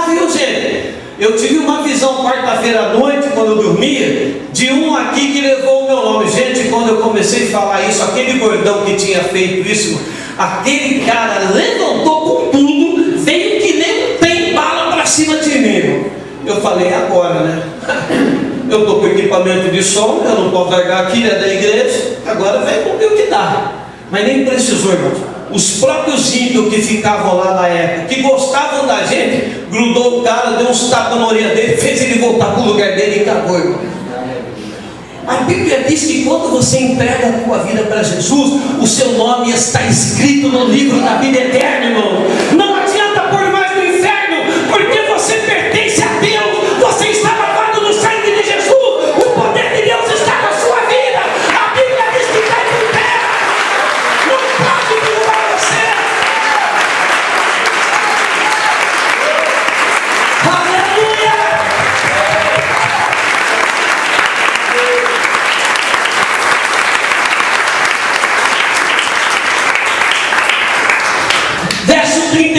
Viu, gente? Eu tive uma visão quarta-feira à noite, quando eu dormia, de um aqui que levou o meu nome. Gente, quando eu comecei a falar isso, aquele gordão que tinha feito isso, aquele cara levantou com tudo, veio que nem tem bala para cima de mim. Eu falei: agora, né? Eu estou com equipamento de som, eu não posso largar aqui, né, da igreja. Agora vem com o que dá. Mas nem precisou, irmãos. Os próprios índios que ficavam lá na época, que gostavam da gente, grudou o cara, deu uns tapas na orelha dele, fez ele voltar para o lugar dele e acabou, irmão. A Bíblia diz que quando você entrega a tua vida para Jesus, o seu nome está escrito no livro da vida eterna, irmão. Não adianta pôr mais no inferno, porque você pertence a Deus, você está lavado no sangue de Jesus, o poder de Deus está na sua vida. A Bíblia diz que cai por terra, não pode derrubar você. Aleluia! Verso 30.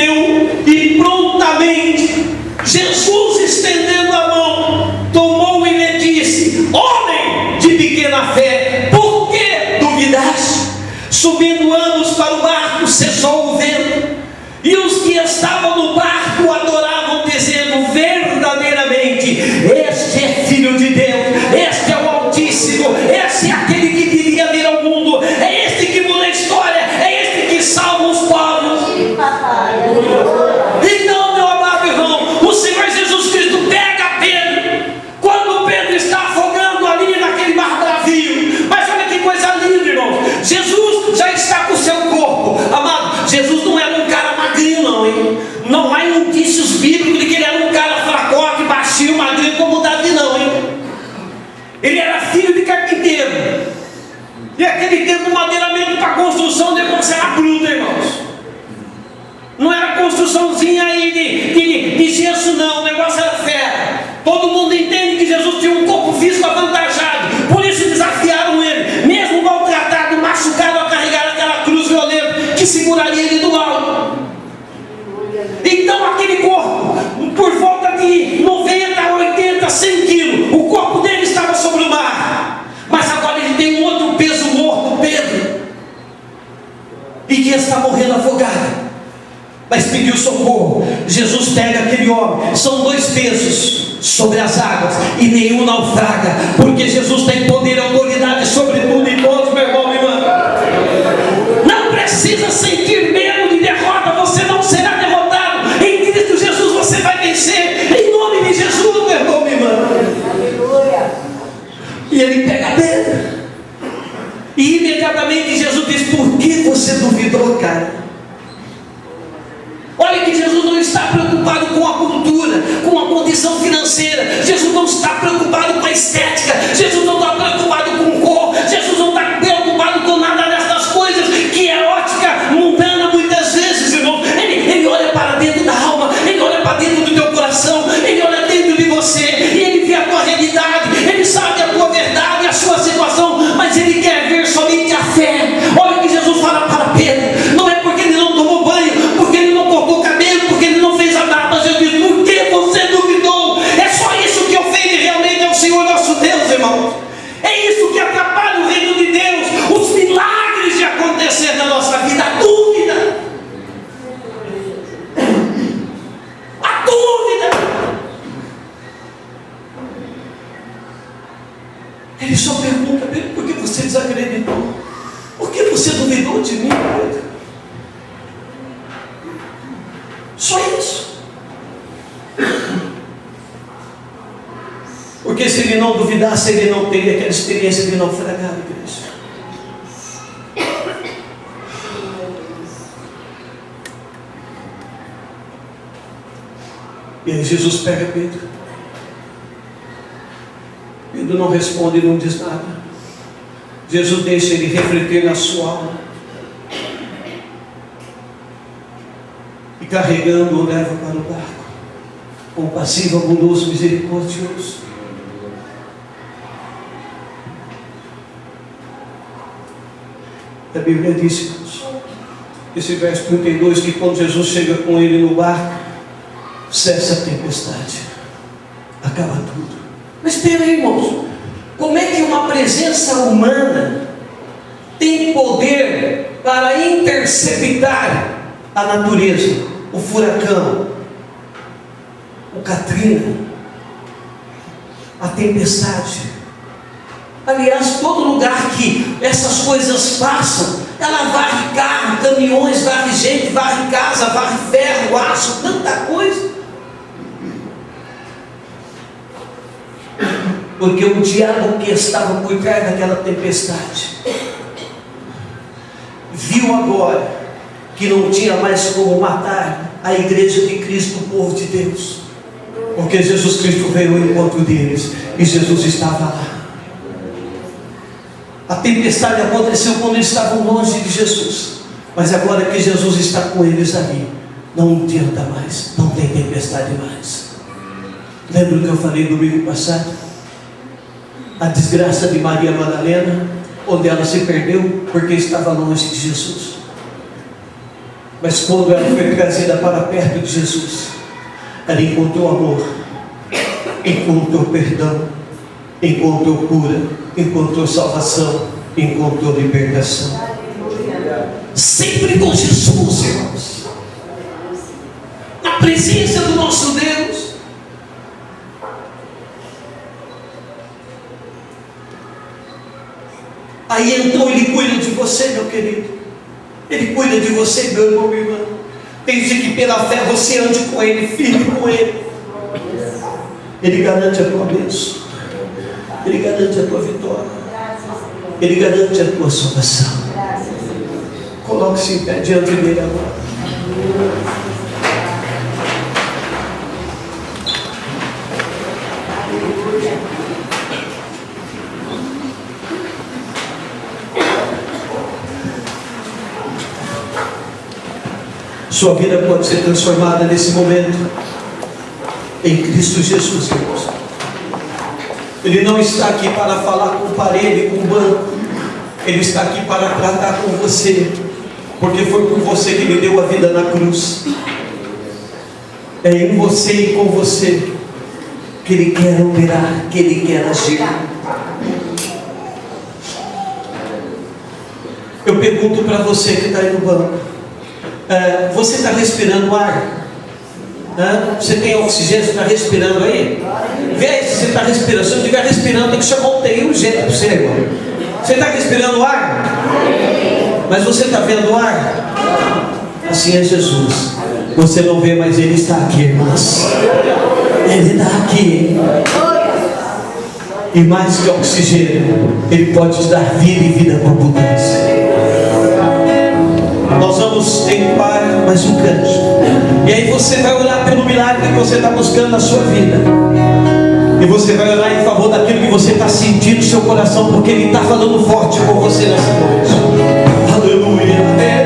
são 2 pesos sobre as águas e nenhum naufraga, porque Jesus tem poder e autoridade sobre tudo e todos, meu irmão, minha irmã. Não precisa sentir medo de derrota, você não será derrotado. Em Cristo Jesus você vai vencer, em nome de Jesus, meu irmão, minha irmã. E ele pega a pedra, e imediatamente Jesus diz: por que você duvidou, cara? Olha que Jesus não está preocupado com a cultura, com a condição financeira. Jesus não está preocupado com a estética. Jesus não está preocupado com cor. Jesus não está preocupado com nada dessas coisas que é ótica mundana muitas vezes, irmão. Ele olha para dentro da alma, ele olha para dentro do teu coração, ele olha dentro de você e ele vê a tua realidade, ele sabe a tua verdade, a sua situação, mas ele quer ver somente a fé. Olha o que Jesus fala para Pedro. Não é porque ele não tomou banho, porque ele não cortou o cabelo, porque ele não fez a barba. Jesus diz: por que você duvidou? É só isso que ofende realmente ao Senhor nosso Deus, irmão. É isso que atrapalha o reino de Deus, os milagres de acontecer na nossa vida. A dúvida. A dúvida. Ele só pergunta: por que você desacreditou? Por que você duvidou de mim, Pedro? Só isso. Porque se ele não duvidasse, ele não teria aquela experiência de naufragar, igreja. E aí Jesus pega Pedro. Pedro não responde, não diz nada. Jesus deixa ele refletir na sua alma. E carregando o leva para o barco. Compassivo, bondoso, misericordioso. A Bíblia diz, irmãos, esse verso 32, que quando Jesus chega com ele no barco, cessa a tempestade. Acaba tudo. Mas espera aí, irmãos. Como é que uma presença humana tem poder para interceptar a natureza, o furacão, o Katrina, a tempestade? Aliás, todo lugar que essas coisas passam, ela varre carro, caminhões, varre gente, varre casa, varre ferro, aço, tanta coisa. Porque o diabo que estava por trás daquela tempestade viu agora que não tinha mais como matar a igreja de Cristo, o povo de Deus, porque Jesus Cristo veio ao encontro deles e Jesus estava lá. A tempestade aconteceu quando eles estavam longe de Jesus, mas agora que Jesus está com eles ali, não adianta mais, não tem tempestade mais. Lembra o que eu falei domingo passado? A desgraça de Maria Madalena, onde ela se perdeu porque estava longe de Jesus. Mas quando ela foi trazida para perto de Jesus, ela encontrou amor, encontrou perdão, encontrou cura, encontrou salvação, encontrou libertação. Sempre com Jesus, irmãos, na presença do nosso Deus. Aí então Ele cuida de você, meu querido. Ele cuida de você, meu irmão, minha irmã. Desde que pela fé você ande com Ele, firme com Ele. Ele garante a tua bênção. Ele garante a tua vitória. Ele garante a tua salvação. Coloque-se em pé diante dele agora. Sua vida pode ser transformada nesse momento em Cristo Jesus, irmãos. Ele não está aqui para falar com parede, com banco. Ele está aqui para tratar com você, porque foi por você que Ele deu a vida na cruz. É em você e com você que Ele quer operar, que Ele quer agir. Eu pergunto para você que está aí no banco: você está respirando ar? Você tem oxigênio, você está respirando aí? Vê aí se você está respirando. Se não estiver respirando, tem que chamar um TI urgente para você, irmão. Você está respirando ar? Mas você está vendo ar? Assim é Jesus. Você não vê, mas Ele está aqui, irmãos. Ele está aqui. E mais que oxigênio, Ele pode te dar vida e vida com abundância. Nós vamos entoar mais um canto. E aí você vai orar pelo milagre que você está buscando na sua vida. E você vai orar em favor daquilo que você está sentindo no seu coração, porque Ele está falando forte com você nessa noite. Aleluia.